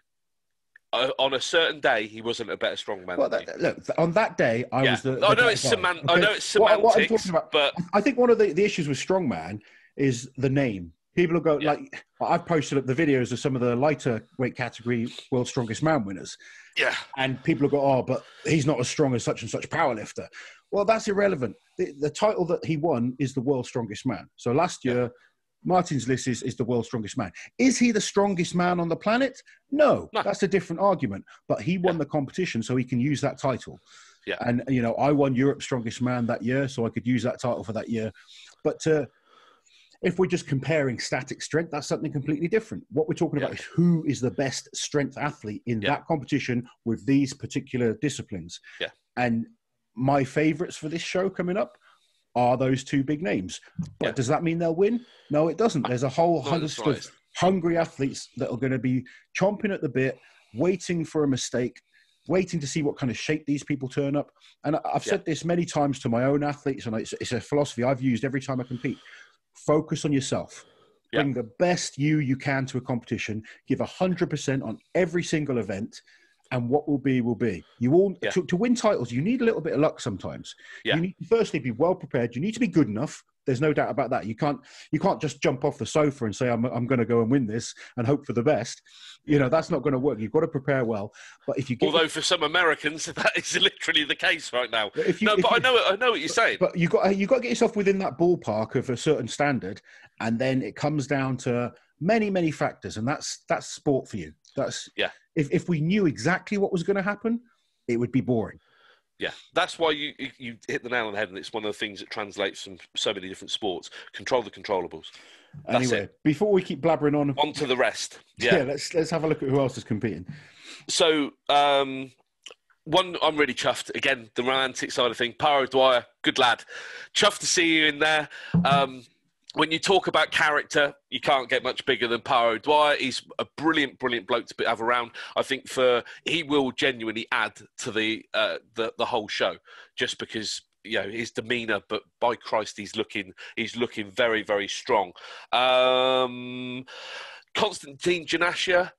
On a certain day, he wasn't a better strongman. Well, look, on that day, I was the... I know it's semantics, what I'm talking about, but I think one of the issues with strongman is the name. People will go, like, I've posted up the videos of some of the lighter weight category World's Strongest Man winners. Yeah. And people will go, but he's not as strong as such and such powerlifter. Well, that's irrelevant. The title that he won is the World's Strongest Man. So last year... Martin's list is the world's strongest man. Is he the strongest man on the planet? No, that's a different argument. But he won the competition, so he can use that title. Yeah. And, you know, I won Europe's strongest man that year, so I could use that title for that year. But if we're just comparing static strength, that's something completely different. What we're talking about is who is the best strength athlete in that competition with these particular disciplines. Yeah. And my favorites for this show coming up are those two big names. But does that mean they'll win? No, it doesn't. There's a whole host of hungry athletes that are going to be chomping at the bit, waiting for a mistake, waiting to see what kind of shape these people turn up. And I've said this many times to my own athletes, and it's a philosophy I've used every time I compete. Focus on yourself. Bring the best you can to a competition. Give 100% on every single event. And what will be, will be. You all to win titles, you need a little bit of luck sometimes. Yeah. You need to firstly be well prepared. You need to be good enough. There's no doubt about that. You can't just jump off the sofa and say, I'm going to go and win this and hope for the best. That's not going to work. You've got to prepare well. But if you although for some Americans that is literally the case right now. I know what you're saying. But you got to get yourself within that ballpark of a certain standard, and then it comes down to many, many factors, and that's sport for you. If we knew exactly what was going to happen, it would be boring. Yeah, that's why you hit the nail on the head, and it's one of the things that translates from so many different sports. Control the controllables. Anyway, before we keep blabbering on to the rest. Yeah, let's have a look at who else is competing. So, one, I'm really chuffed. Again, the romantic side of things. Paro Dwyer, good lad. Chuffed to see you in there. When you talk about character, you can't get much bigger than Paro Dwyer. He's a brilliant, brilliant bloke to have around. I think he will genuinely add to the whole show, just because his demeanour. But by Christ, he's looking very, very strong. Konstantin Janashia,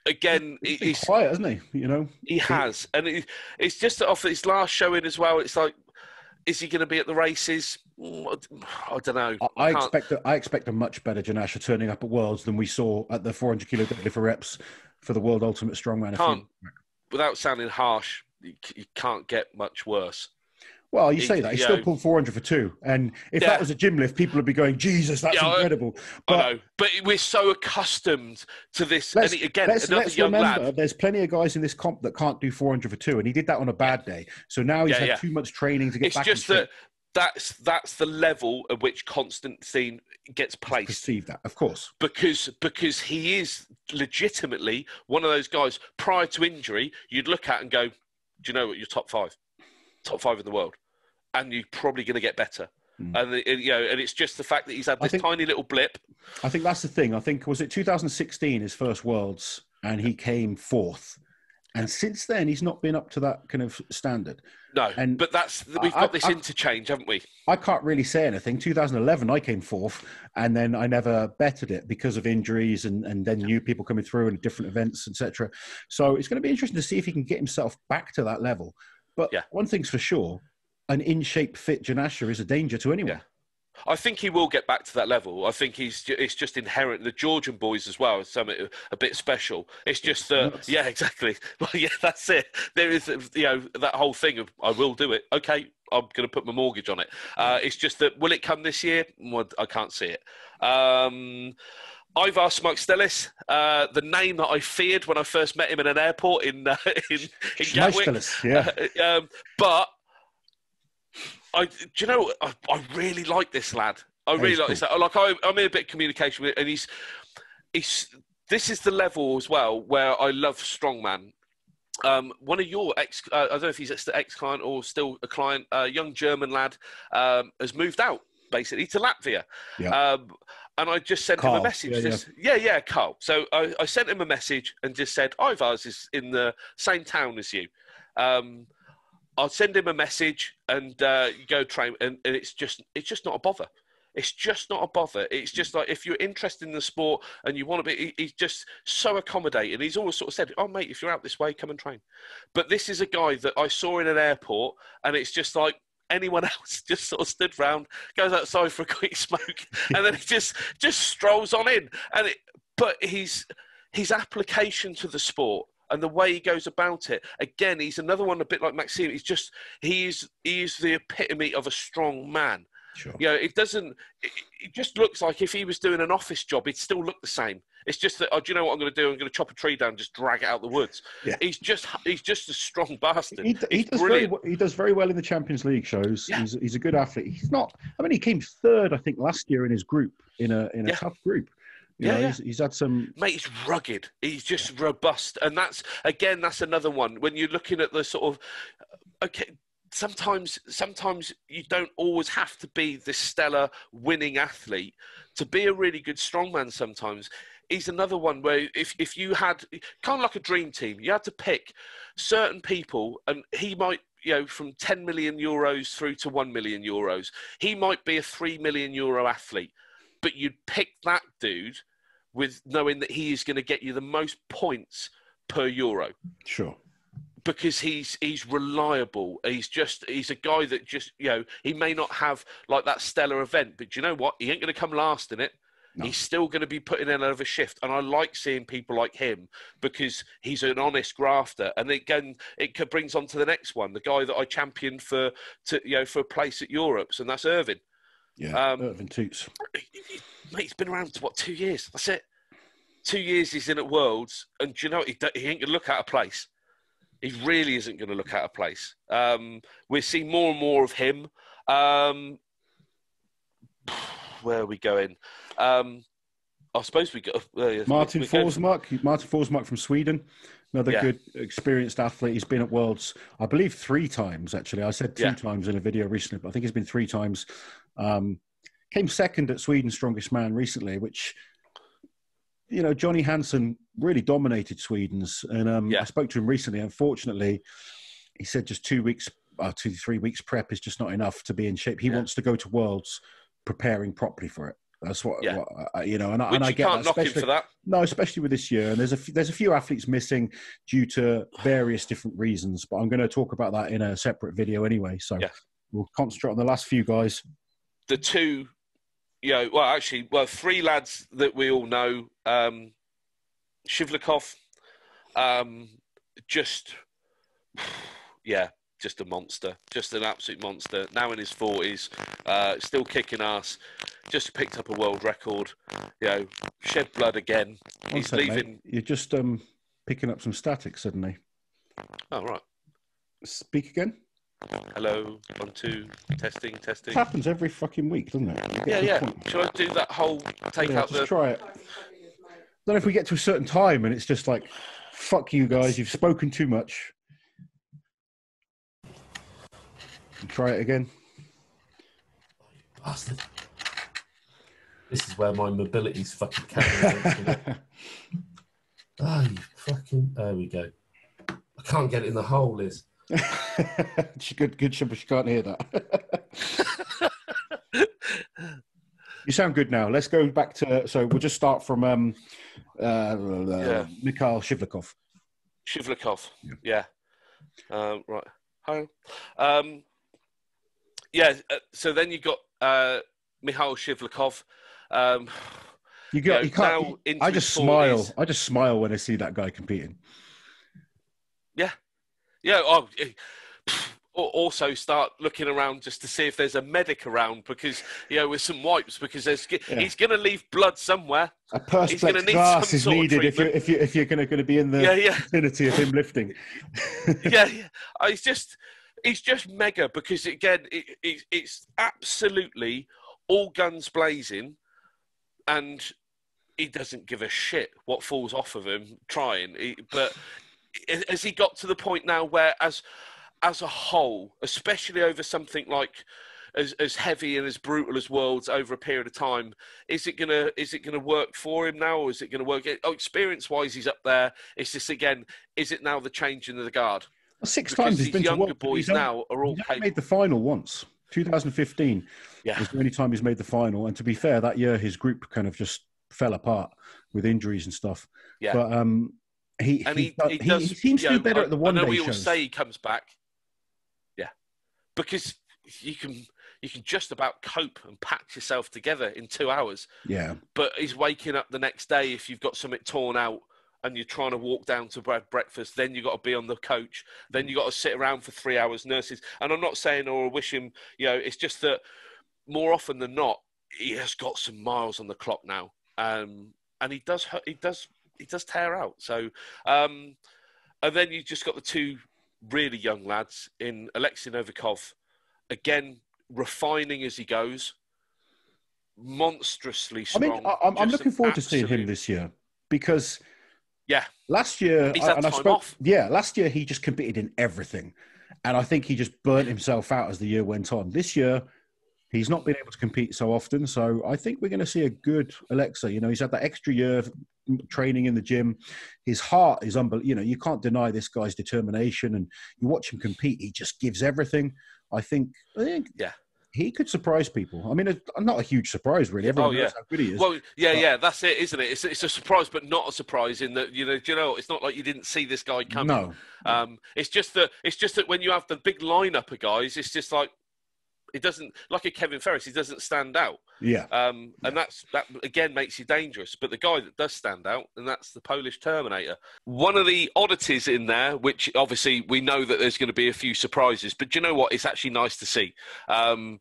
again, he's quiet, hasn't he? He has, and it's just that off his last showing as well. It's like, is he going to be at the races? I don't know. I expect a much better Janashia turning up at Worlds than we saw at the 400 kilo deadlift for reps for the World Ultimate Strongman. Without sounding harsh, you can't get much worse. Well, you say that. He still pulled 400 for 2. And if that was a gym lift, people would be going, Jesus, that's incredible. I know. But we're so accustomed to this. Let's young remember, lad. There's plenty of guys in this comp that can't do 400 for 2. And he did that on a bad day. So now he's had too much training to get back. It's just that's the level at which Konstantin gets placed. Perceive that, of course. Because he is legitimately one of those guys, prior to injury, you'd look at and go, do you know what, you're top 5 in the world. And you're probably going to get better. And it's just the fact that he's had this tiny little blip. I think that's the thing. I think, was it 2016, his first Worlds, and he came 4th. And since then, he's not been up to that kind of standard. No, but we've got this interchange, haven't we? I can't really say anything. 2011, I came 4th, and then I never bettered it because of injuries and then new people coming through and different events, etc. So it's going to be interesting to see if he can get himself back to that level. But one thing's for sure, an in-shape, fit Janashia is a danger to anyone. Yeah. I think he will get back to that level. I think it's just inherent. The Georgian boys as well, something a bit special. It's just yeah, exactly. Well, yeah, that's it. There is, that whole thing of, I will do it. Okay, I'm going to put my mortgage on it. It's just that, will it come this year? Well, I can't see it. Ivar Smokstelis, the name that I feared when I first met him in an airport in Gatwick. Yeah. But I really like this lad. I really like this lad. Like, I'm in a bit of communication with him, and he's. This is the level as well where I love Strongman. One of your I don't know if he's an ex-client or still a client, a young German lad, has moved out basically to Latvia. Yeah. And I just sent him a message. Carl. So I sent him a message and just said, Ivar's is in the same town as you. I'll send him a message and you go train, and it's just not a bother. It's just not a bother. It's just like, if you're interested in the sport and you want to be, he's just so accommodating. He's always sort of said, oh, mate, if you're out this way, come and train. But this is a guy that I saw in an airport, and it's just like, anyone else just sort of stood round, goes outside for a quick smoke, and then he just strolls on in. But his application to the sport and the way he goes about it, again, he's another one a bit like Maxime. He is the epitome of a strong man. Sure. It just looks like if he was doing an office job, he'd still look the same. It's just that, do you know what I'm going to do? I'm going to chop a tree down, just drag it out the woods. Yeah. He's just a strong bastard. He does very well in the Champions League shows. Yeah. He's a good athlete. He's not. I mean, he came 3rd, I think, last year in his group in a tough group. He's had some. Mate, he's rugged. He's just robust, and that's another one. When you're looking at the sort of, okay. Sometimes you don't always have to be this stellar winning athlete to be a really good strongman. Sometimes he's another one where if you had kind of like a dream team, you had to pick certain people, and he might, from 10 million euros through to 1 million euros, he might be a 3 million euro athlete, but you'd pick that dude with knowing that he is going to get you the most points per euro. Sure. Because he's reliable. He's a guy that just, you know, he may not have like that stellar event, but you know what? He ain't going to come last in it. No. He's still going to be putting in another shift. And I like seeing people like him because he's an honest grafter. And again, it brings on to the next one, the guy that I championed for a place at Europe's, and that's Irvin. Yeah, Irvin Toots. Mate, he's been around, what, 2 years? That's it. 2 years he's in at Worlds, and do you know what? He ain't going to look out of place. He really isn't going to look out of place. We're seeing more and more of him. Where are we going? I suppose we got Martin Forsmark. Martin Forsmark from Sweden, another good, experienced athlete. He's been at Worlds, I believe, 3 times actually. I said 2 times in a video recently, but I think he's been 3 times. Came second at Sweden's Strongest Man recently, which, you know, Johnny Hansen really dominated Sweden's, and I spoke to him recently. Unfortunately, he said just 2 weeks, 2 to 3 weeks prep is just not enough to be in shape. He wants to go to Worlds preparing properly for it. That's what you know, and I get can't knock him for that. No, especially with this year, and there's a few athletes missing due to various different reasons. But I'm going to talk about that in a separate video anyway. So we'll concentrate on the last few guys. The 2, you know, 3 lads that we all know. Shivlakov, just a monster, just an absolute monster. Now in his 40s, still kicking ass. Just picked up a world record. You know, shed blood again. He's leaving. Mate. You're just picking up some static suddenly. Oh, right. Speak again. Hello, 1, 2, testing. It happens every fucking week, doesn't it? Yeah. Shall I do that whole try it. Then if we get to a certain time and it's just like, fuck you guys, you've spoken too much. Try it again. Bastard. This is where my mobility's fucking carrying. Oh, you fucking... There we go. I can't get it in the hole, Liz. Good, she can't hear that. You sound good now. Let's go back to... So we'll just start from Mikhail Shivlakov. Shivlakov, yeah. Right. Hi. So then you got Mikhail Shivlakov. I just smile. I just smile when I see that guy competing. Yeah. Also start looking around just to see if there's a medic around, because, you know, with some wipes, because he's going to leave blood somewhere. A perspex glass is needed if you're going to be in the vicinity of him lifting. He's just mega, because again, it's absolutely all guns blazing, and he doesn't give a shit what falls off of him trying. But has he got to the point now where, as a whole, especially over something like as heavy and as brutal as Worlds over a period of time, is it gonna work for him now, or is it gonna work? Experience wise, he's up there. It's just, again, is it now the changing of the guard? Well, 6 times he's been to younger boys now are all made the final once. 2015 was the only time he's made the final, and to be fair, that year his group kind of just fell apart with injuries and stuff. Yeah, but he seems to do better at the one-day shows. I know we all say he comes back. Yeah, because you can just about cope and patch yourself together in 2 hours. Yeah, but he's waking up the next day if you've got something torn out and you're trying to walk down to breakfast, then you've got to be on the coach, then you've got to sit around for 3 hours, nurses. And I'm not saying or wish him, you know, it's just that more often than not, he has got some miles on the clock now. And he does tear out. So, and then you just got the 2 really young lads in Alexei Novikov, again, refining as he goes, monstrously strong. I mean, I'm looking forward to seeing him this year, because last year, last year he just competed in everything, and I think he just burnt himself out as the year went on. This year, he's not been able to compete so often, so I think we're going to see a good Alexei. You know, he's had that extra year of training in the gym. His heart is unbelievable. You know, you can't deny this guy's determination, and you watch him compete, he just gives everything. I think he could surprise people. I mean, not a huge surprise, really. Everyone knows how good he is. Well, yeah, that's it, isn't it? It's a surprise, but not a surprise in that, do you know, it's not like you didn't see this guy coming. No. It's just that when you have the big lineup of guys, it's just like, it doesn't, like a Kevin Ferris, he doesn't stand out. Yeah. And that again makes you dangerous. But the guy that does stand out, and that's the Polish Terminator. One of the oddities in there, which obviously we know that there's going to be a few surprises, but do you know what? It's actually nice to see,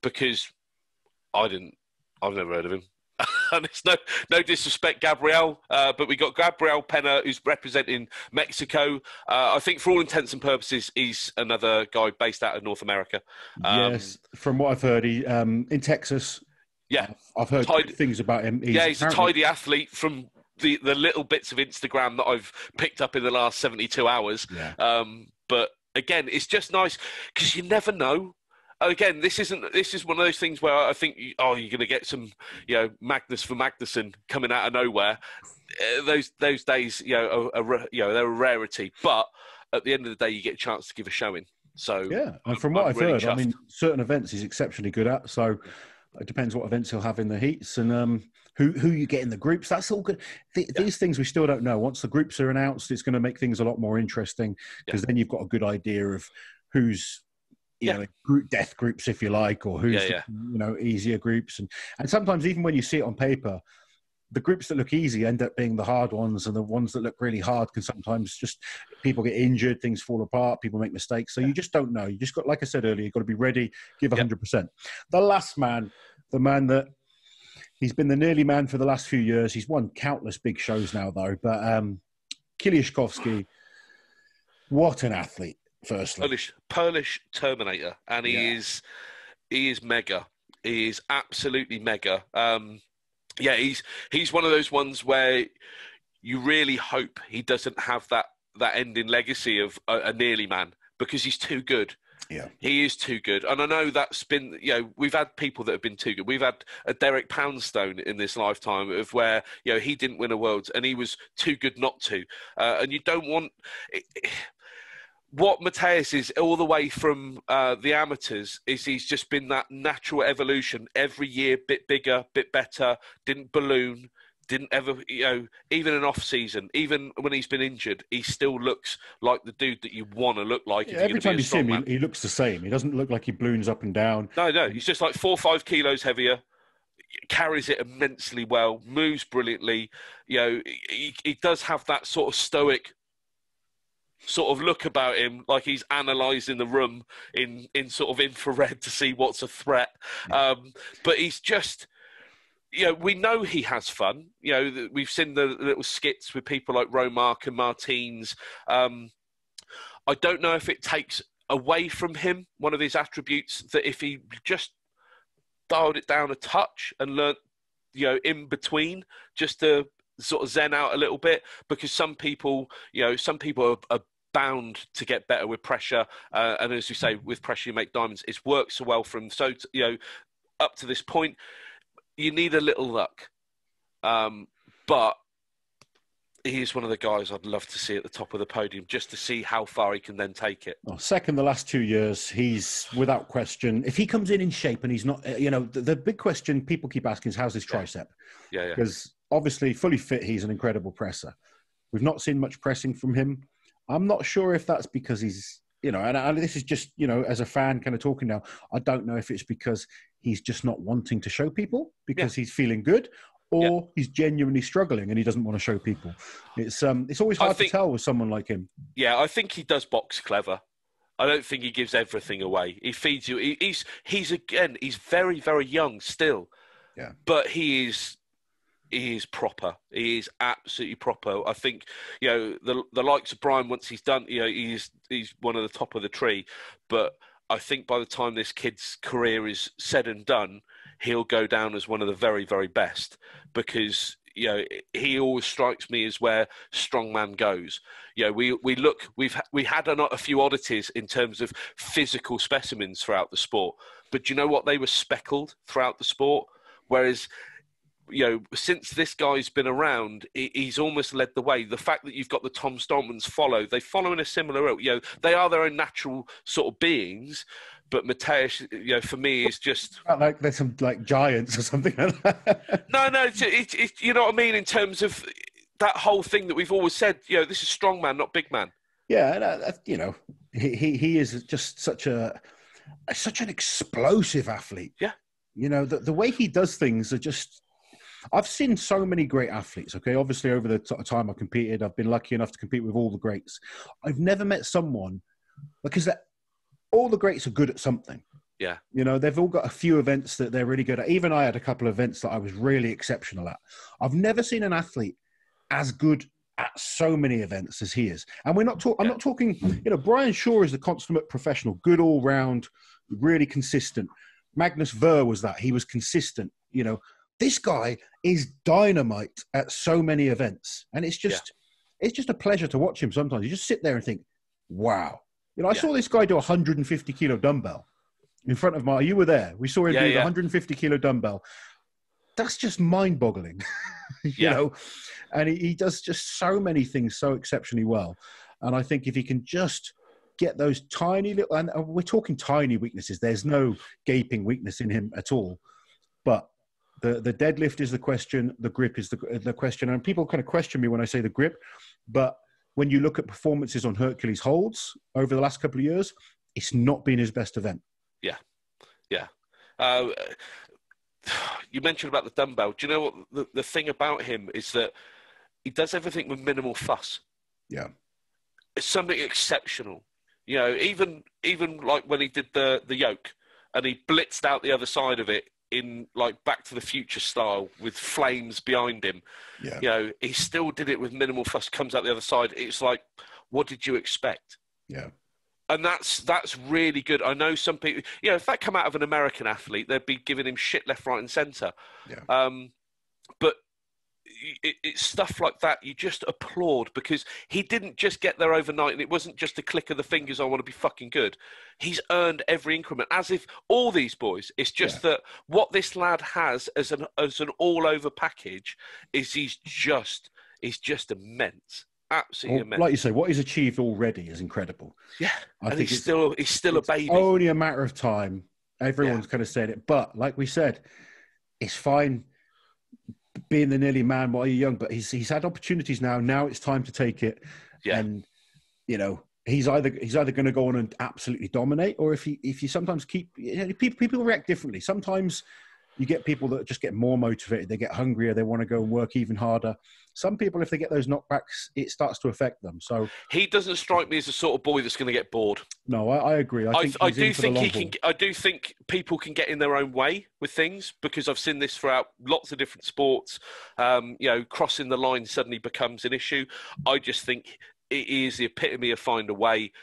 because I've never heard of him. And it's no disrespect, Gabrielle, but we got Gabrielle Penner, who's representing Mexico. I think for all intents and purposes, he's another guy based out of North America. Yes, from what I've heard, he in Texas. Yeah, I've heard good things about him. He's a tidy athlete from the little bits of Instagram that I've picked up in the last 72 hours. Yeah. But again, it's just nice because you never know. Again, this is one of those things where I think, you're going to get some, Magnus for Magnuson coming out of nowhere. Those days, they're a rarity. But at the end of the day, you get a chance to give a showing. So yeah, and from what I've heard, I mean, certain events he's exceptionally good at. So it depends what events he'll have in the heats and who you get in the groups. That's all good. These things we still don't know. Once the groups are announced, it's going to make things a lot more interesting because then you've got a good idea of who's. Group death groups, if you like, or who's easier groups, and sometimes even when you see it on paper, the groups that look easy end up being the hard ones, and the ones that look really hard can sometimes just people get injured, things fall apart, people make mistakes. So you just don't know. You just got, like I said earlier, you've got to be ready, give 100%. The last man, the man that he's been the nearly man for the last few years. He's won countless big shows now, though. But Kiliazkowski, what an athlete! Firstly, Polish Terminator, and he is mega. He is absolutely mega. He's one of those ones where you really hope he doesn't have that ending legacy of a nearly man because he's too good. Yeah, he is too good, and I know that's been. We've had people that have been too good. We've had a Derek Poundstone in this lifetime of where he didn't win a Worlds and he was too good not to, and you don't want. What Mateus is all the way from the amateurs is he's just been that natural evolution every year, bit bigger, bit better, didn't balloon, didn't ever, even in off season, even when he's been injured, he still looks like the dude that you want to look like. Every time you see him, he looks the same. He doesn't look like he balloons up and down. No, he's just like 4 or 5 kilos heavier, carries it immensely well, moves brilliantly. He does have that sort of stoic sort of look about him, like he's analysing the room in sort of infrared to see what's a threat. But he's just, we know he has fun. We've seen the little skits with people like Romark and Martins. I don't know if it takes away from him one of his attributes that if he just dialed it down a touch and learnt, in between, just to sort of zen out a little bit, because some people are bound to get better with pressure, and as you say, with pressure you make diamonds. It's worked so well from up to this point. You need a little luck, but he's one of the guys I'd love to see at the top of the podium, just to see how far he can then take it. Second the last 2 years, he's without question. If he comes in shape and he's not, the big question people keep asking is how's his tricep? Yeah. Because obviously fully fit, he's an incredible presser. We've not seen much pressing from him. I'm not sure if that's because he's, and this is just, as a fan kind of talking now, I don't know if it's because he's just not wanting to show people because he's feeling good, or he's genuinely struggling and he doesn't want to show people. It's always hard to tell with someone like him. Yeah, I think he does box clever. I don't think he gives everything away. He feeds you. He's very, very young still. Yeah. But he is proper. He is absolutely proper. I think, the likes of Brian, once he's done, he's one of the top of the tree. But I think by the time this kid's career is said and done, he'll go down as one of the very, very best, because he always strikes me as where strongman goes. We had a few oddities in terms of physical specimens throughout the sport, but do you know what? They were speckled throughout the sport, whereas since this guy's been around, he's almost led the way. The fact that you've got the Tom Stoneman's they follow in a similar ilk. They are their own natural sort of beings, but Mateusz, for me, is just like there's some like giants or something like that. No, it's you know what I mean in terms of that whole thing that we've always said. This is strongman, not big man. Yeah, he is just such an explosive athlete. Yeah, the way he does things are just. I've seen so many great athletes, okay? Obviously, over the time I've competed, I've been lucky enough to compete with all the greats. I've never met someone, because all the greats are good at something. Yeah. They've all got a few events that they're really good at. Even I had a couple of events that I was really exceptional at. I've never seen an athlete as good at so many events as he is. And I'm not talking, Brian Shaw is the consummate professional, good all round, really consistent. Magnus Ver was that. He was consistent, This guy is dynamite at so many events. And it's just a pleasure to watch him sometimes. You just sit there and think, wow. I saw this guy do a 150 kilo dumbbell in front of you were there. We saw him do the 150 kilo dumbbell. That's just mind boggling, and he does just so many things so exceptionally well. And I think if he can just get those tiny little, and we're talking tiny weaknesses, there's no gaping weakness in him at all. But the deadlift is the question, the grip is the question. And people kind of question me when I say the grip, but when you look at performances on Hercules holds over the last couple of years, it's not been his best event. Yeah. You mentioned about the dumbbell. Do you know what the thing about him is that he does everything with minimal fuss. Yeah. It's something exceptional. Even like when he did the yoke and he blitzed out the other side of it in like Back to the Future style with flames behind him. Yeah. He still did it with minimal fuss, comes out the other side. It's like, what did you expect? Yeah. And that's really good. I know some people, if that come out of an American athlete, they'd be giving him shit left, right, and centre. Yeah. But it's stuff like that you just applaud, because he didn't just get there overnight, and it wasn't just a click of the fingers, I want to be fucking good. He's earned every increment, as if all these boys. It's just that what this lad has as an all-over package is he's just immense. Absolutely immense. Like you say, what he's achieved already is incredible. Yeah, and he's still a baby. Only a matter of time. Everyone's kind of said it, but like we said, it's fine being the nearly man while you're young. But he's had opportunities now. Now it's time to take it. Yeah. And he's either going to go on and absolutely dominate, or if you sometimes keep people react differently. Sometimes you get people that just get more motivated. They get hungrier. They want to go and work even harder. Some people, if they get those knockbacks, it starts to affect them. So he doesn't strike me as the sort of boy that's going to get bored. No, I agree. I do think people can get in their own way with things, because I've seen this throughout lots of different sports. Crossing the line suddenly becomes an issue. I just think it is the epitome of find a way.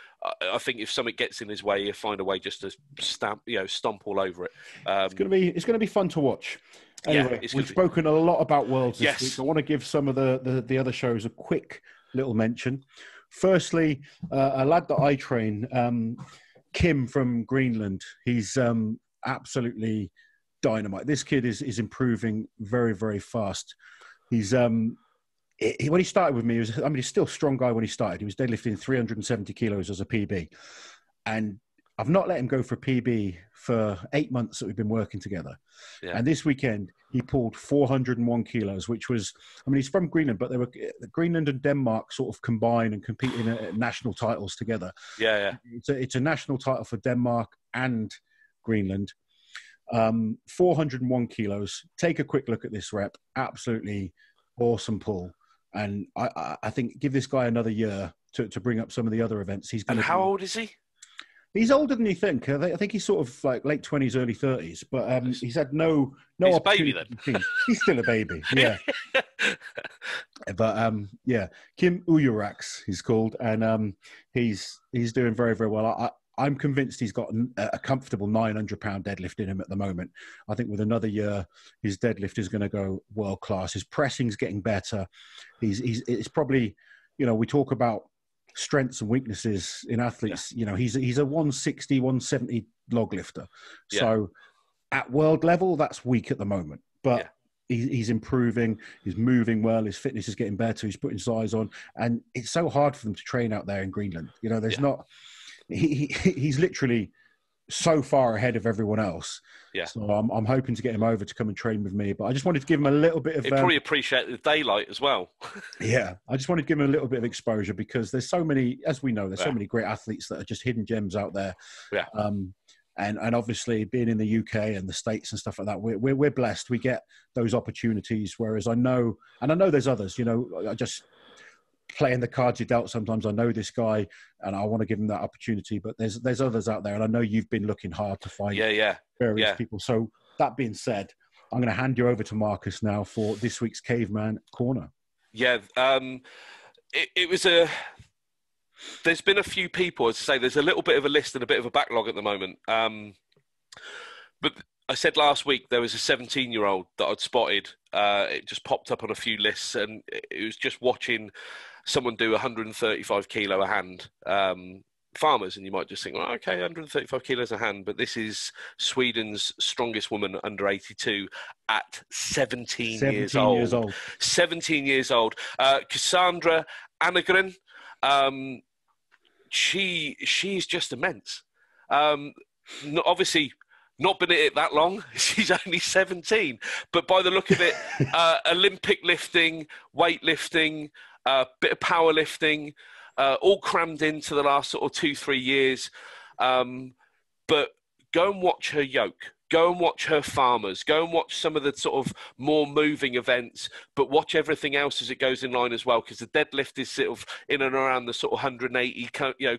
I think if something gets in his way, he'll find a way just to stomp all over it. It's going to be fun to watch. Anyway, we've spoken a lot about Worlds this week. I want to give some of the other shows a quick little mention. Firstly, a lad that I train, Kim from Greenland. He's absolutely dynamite. This kid is improving very, very fast. He's when he started with me, he's still a strong guy when he started. He was deadlifting 370 kilos as a PB. And I've not let him go for a PB for 8 months that we've been working together. Yeah. And this weekend, he pulled 401 kilos, which was, he's from Greenland, but Greenland and Denmark sort of combine and compete in national titles together. Yeah. It's a national title for Denmark and Greenland. 401 kilos. Take a quick look at this rep. Absolutely awesome pull. And I think give this guy another year to bring up some of the other events. And how old is he? He's older than you think. I think he's sort of like late 20s, early 30s. But he's had no he's a baby then. He's still a baby, yeah. But Kim Uyuraks, he's called, and he's doing very, very well. I'm convinced he's got a comfortable 900-pound deadlift in him at the moment. I think with another year, his deadlift is going to go world class. His pressing's getting better. It's probably, we talk about strengths and weaknesses in athletes. Yeah. He's a 160, 170 log lifter. Yeah. So at world level, that's weak at the moment. But he's improving, he's moving well, his fitness is getting better, he's putting size on, and it's so hard for them to train out there in Greenland. You know, there's not. He's literally so far ahead of everyone else. Yeah. So I'm hoping to get him over to come and train with me. But I just wanted to give him a little bit of. He'd probably appreciate the daylight as well. Yeah, I just wanted to give him a little bit of exposure because there's so many, as we know, there's so many great athletes that are just hidden gems out there. Yeah. And obviously being in the UK and the States and stuff like that, we're blessed. We get those opportunities. Whereas I know there's others. You know, I just playing the cards you dealt. Sometimes I know this guy and I want to give him that opportunity, but there's others out there, and I know you've been looking hard to find various people. So that being said, I'm going to hand you over to Marcus now for this week's Caveman Corner. Yeah, it was there's been a few people, as I say, there's a little bit of a list and a bit of a backlog at the moment. But I said last week there was a 17-year-old that I'd spotted. It just popped up on a few lists, and it was just watching someone do 135 kilo a hand. Farmers, and you might just think, well, okay, 135 kilos a hand, but this is Sweden's strongest woman under 82 at 17 years old. 17 years old. Cassandra Annegren, she's just immense. Obviously, not been at it that long. She's only 17. But by the look of it, Olympic lifting, weightlifting, bit of powerlifting, all crammed into the last sort of 2-3 years. But go and watch her yoke. Go and watch her farmers. Go and watch some of the sort of more moving events, but watch everything else as it goes in line as well, because the deadlift is sort of in and around the sort of 180,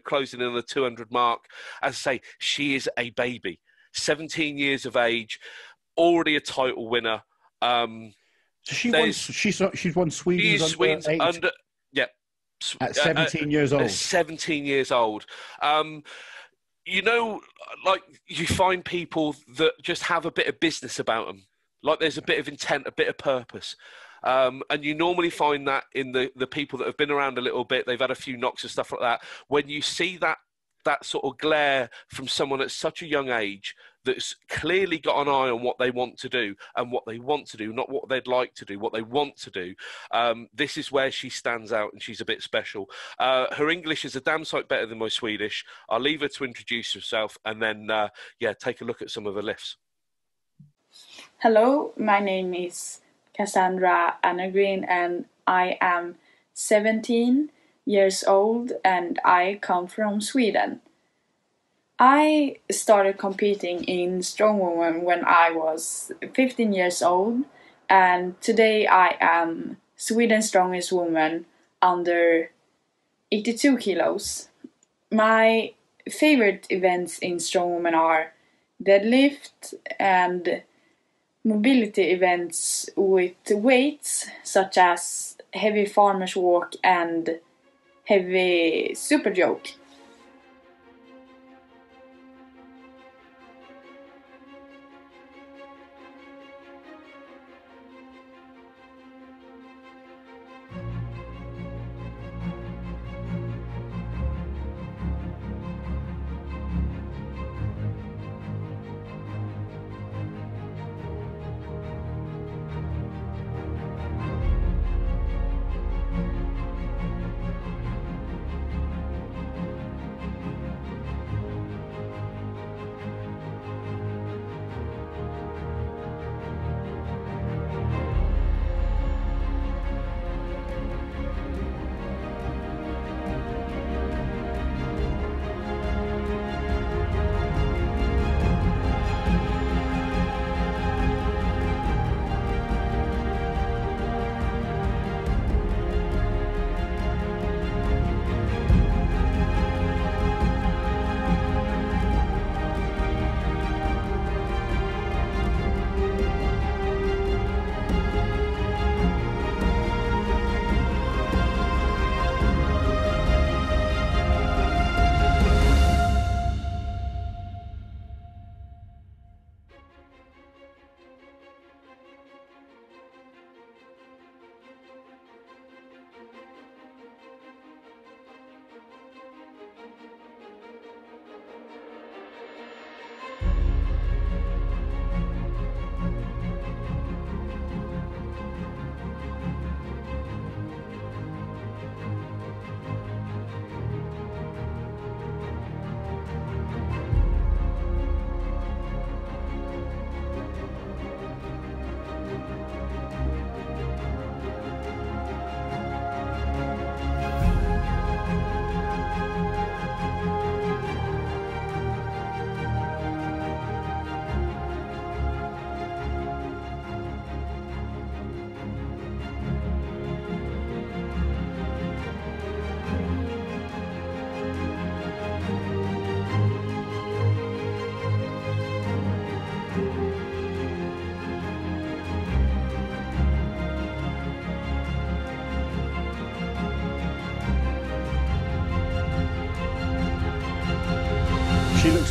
closing in on the 200 mark. As I say, she is a baby. 17 years of age, already a title winner. She's won Sweden's under at 17 years old. 17 years old. You know, like you find people that just have a bit of business about them. Like there's a bit of intent, a bit of purpose. And you normally find that in the people that have been around a little bit, they've had a few knocks and stuff like that. When you see that sort of glare from someone at such a young age that's clearly got an eye on what they want to do and what they want to do, not what they'd like to do, what they want to do. This is where she stands out, and she's a bit special. Her English is a damn sight better than my Swedish. I'll leave her to introduce herself and then, take a look at some of her lifts. Hello, my name is Cassandra Annegren, and I am 17 years old, and I come from Sweden. I started competing in Strongman when I was 15 years old, and today I am Sweden's strongest woman under 82 kilos. My favorite events in Strongwoman are deadlift and mobility events with weights such as heavy farmer's walk and heavy super joke.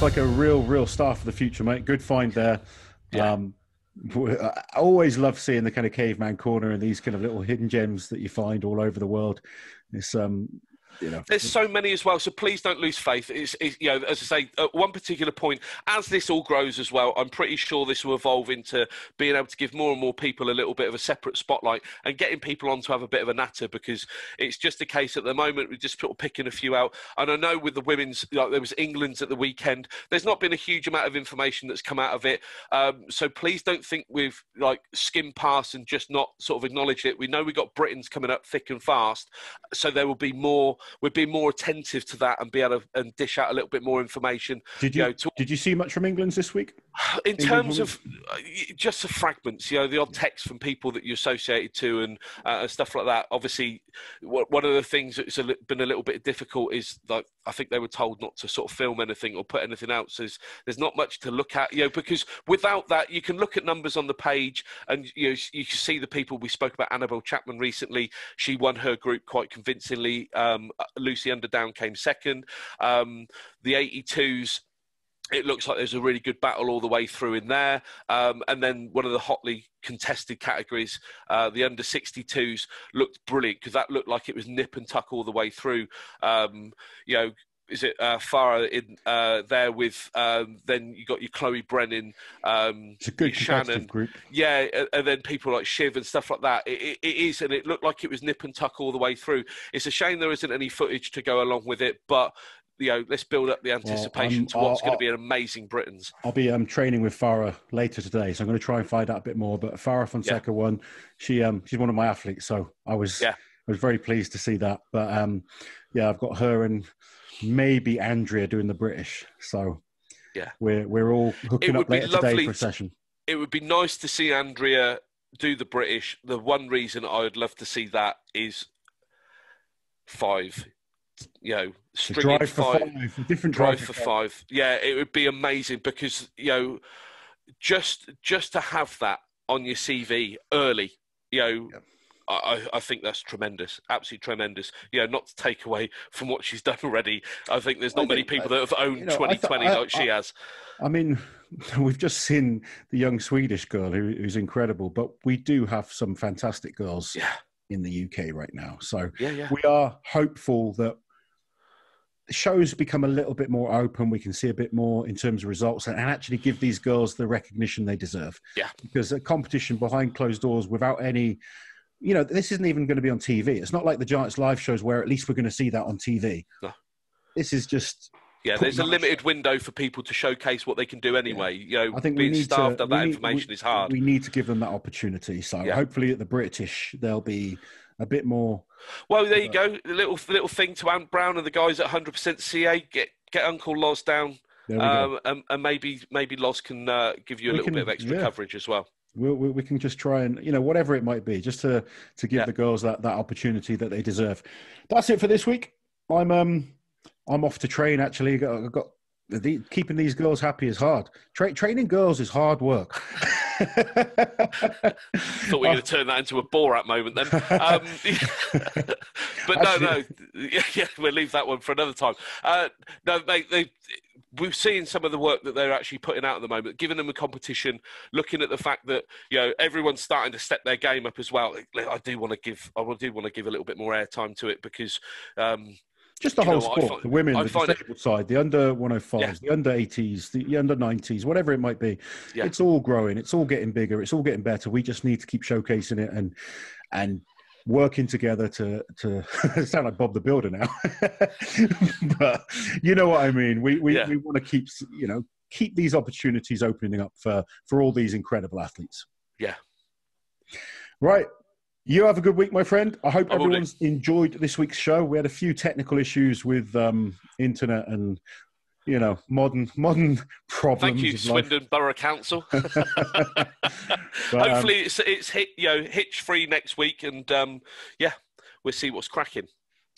looks like a real star for the future, mate. Good find there. Yeah. I always love seeing the kind of Caveman Corner and these kind of little hidden gems that you find all over the world. It's there's so many as well, so please don't lose faith. It's as I say, at one particular point, as this all grows as well, I'm pretty sure this will evolve into being able to give more and more people a little bit of a separate spotlight and getting people on to have a bit of a natter, because it's just a case at the moment we're just sort of picking a few out. And I know with the women's, like there was England's at the weekend, there's not been a huge amount of information that's come out of it, so please don't think we've like skimmed past and just not sort of acknowledged it. We know we got Britain's coming up thick and fast, so there will be more. We'd be more attentive to that and be able to and dish out a little bit more information. Did you see much from England's this week? In terms of just the fragments, the odd text from people that you're associated to and stuff like that. Obviously, one of the things that's been a little bit difficult is like I think they were told not to sort of film anything or put anything out. So there's not much to look at, because without that, you can look at numbers on the page and you can see the people. We spoke about Annabelle Chapman recently. She won her group quite convincingly. Lucy Underdown came second. The 82s, it looks like there's a really good battle all the way through in there. And then one of the hotly contested categories, the under 62s, looked brilliant because that looked like it was nip and tuck all the way through. Is it Farah in there with then you got your Chloe Brennan, it's a good Shannon group. Yeah, and then people like Shiv and stuff like that. It is, and it looked like it was nip and tuck all the way through. It's a shame there isn't any footage to go along with it, but let's build up the anticipation to what's going to be an amazing Britons. I'll be training with Farah later today, so I'm going to try and find out a bit more. But Farah Fonseca won. She's one of my athletes, so I was very pleased to see that. But I've got her and maybe Andrea doing the British. So we're all hooking up later today for a session. It would be nice to see Andrea do the British. The one reason I would love to see that is 5. Stringing drive for 5, different drive for 5. Yeah, it would be amazing because just to have that on your CV early, I think that's tremendous, absolutely tremendous. Not to take away from what she's done already. I think there's not many people that have owned 2020 like she has. I mean, we've just seen the young Swedish girl who's incredible, but we do have some fantastic girls in the UK right now. So we are hopeful that the shows become a little bit more open. We can see a bit more in terms of results and actually give these girls the recognition they deserve. Yeah. Because a competition behind closed doors without any, this isn't even going to be on TV. It's not like the Giants live shows where at least we're going to see that on TV. No. This is just... Yeah, there's a limited window for people to showcase what they can do anyway. I think being starved of that information is hard. We need to give them that opportunity. So hopefully at the British, there'll be a bit more... Well, there you go. A little thing to Ant Brown and the guys at 100% CA. Get Uncle Loz down. And maybe Loz can give you a little bit of extra coverage as well. We can just try and, whatever it might be, just to give the girls that opportunity that they deserve. That's it for this week. I'm off to train, actually. I've got keeping these girls happy is hard. Training girls is hard work. Thought we were going to turn that into a Borat moment then. But no. Yeah, we'll leave that one for another time. No, mate, we've seen some of the work that they're actually putting out at the moment, giving them a competition, looking at the fact that everyone's starting to step their game up as well. I do want to give a little bit more airtime to it because just the whole sport, the women, the disabled side, the under 105s, the under 80s, the under 90s, whatever it might be. Yeah. It's all growing. It's all getting bigger. It's all getting better. We just need to keep showcasing it and working together to sound like Bob the Builder now. But you know what I mean? We want to keep these opportunities opening up for all these incredible athletes. Yeah. Right. You have a good week, my friend. I hope everyone's enjoyed this week's show. We had a few technical issues with internet and, modern problems. Thank you, Swindon Borough Council. Hopefully it's hitch-free next week, and we'll see what's cracking.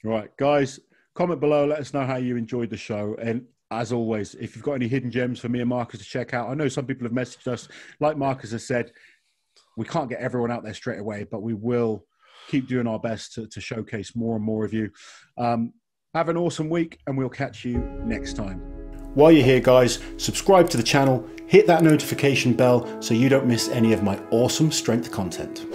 Right, guys, comment below. Let us know how you enjoyed the show. And as always, if you've got any hidden gems for me and Marcus to check out, I know some people have messaged us. Like Marcus has said, we can't get everyone out there straight away, but we will keep doing our best to showcase more and more of you. Have an awesome week, and we'll catch you next time. While you're here, guys, subscribe to the channel, hit that notification bell so you don't miss any of my awesome strength content.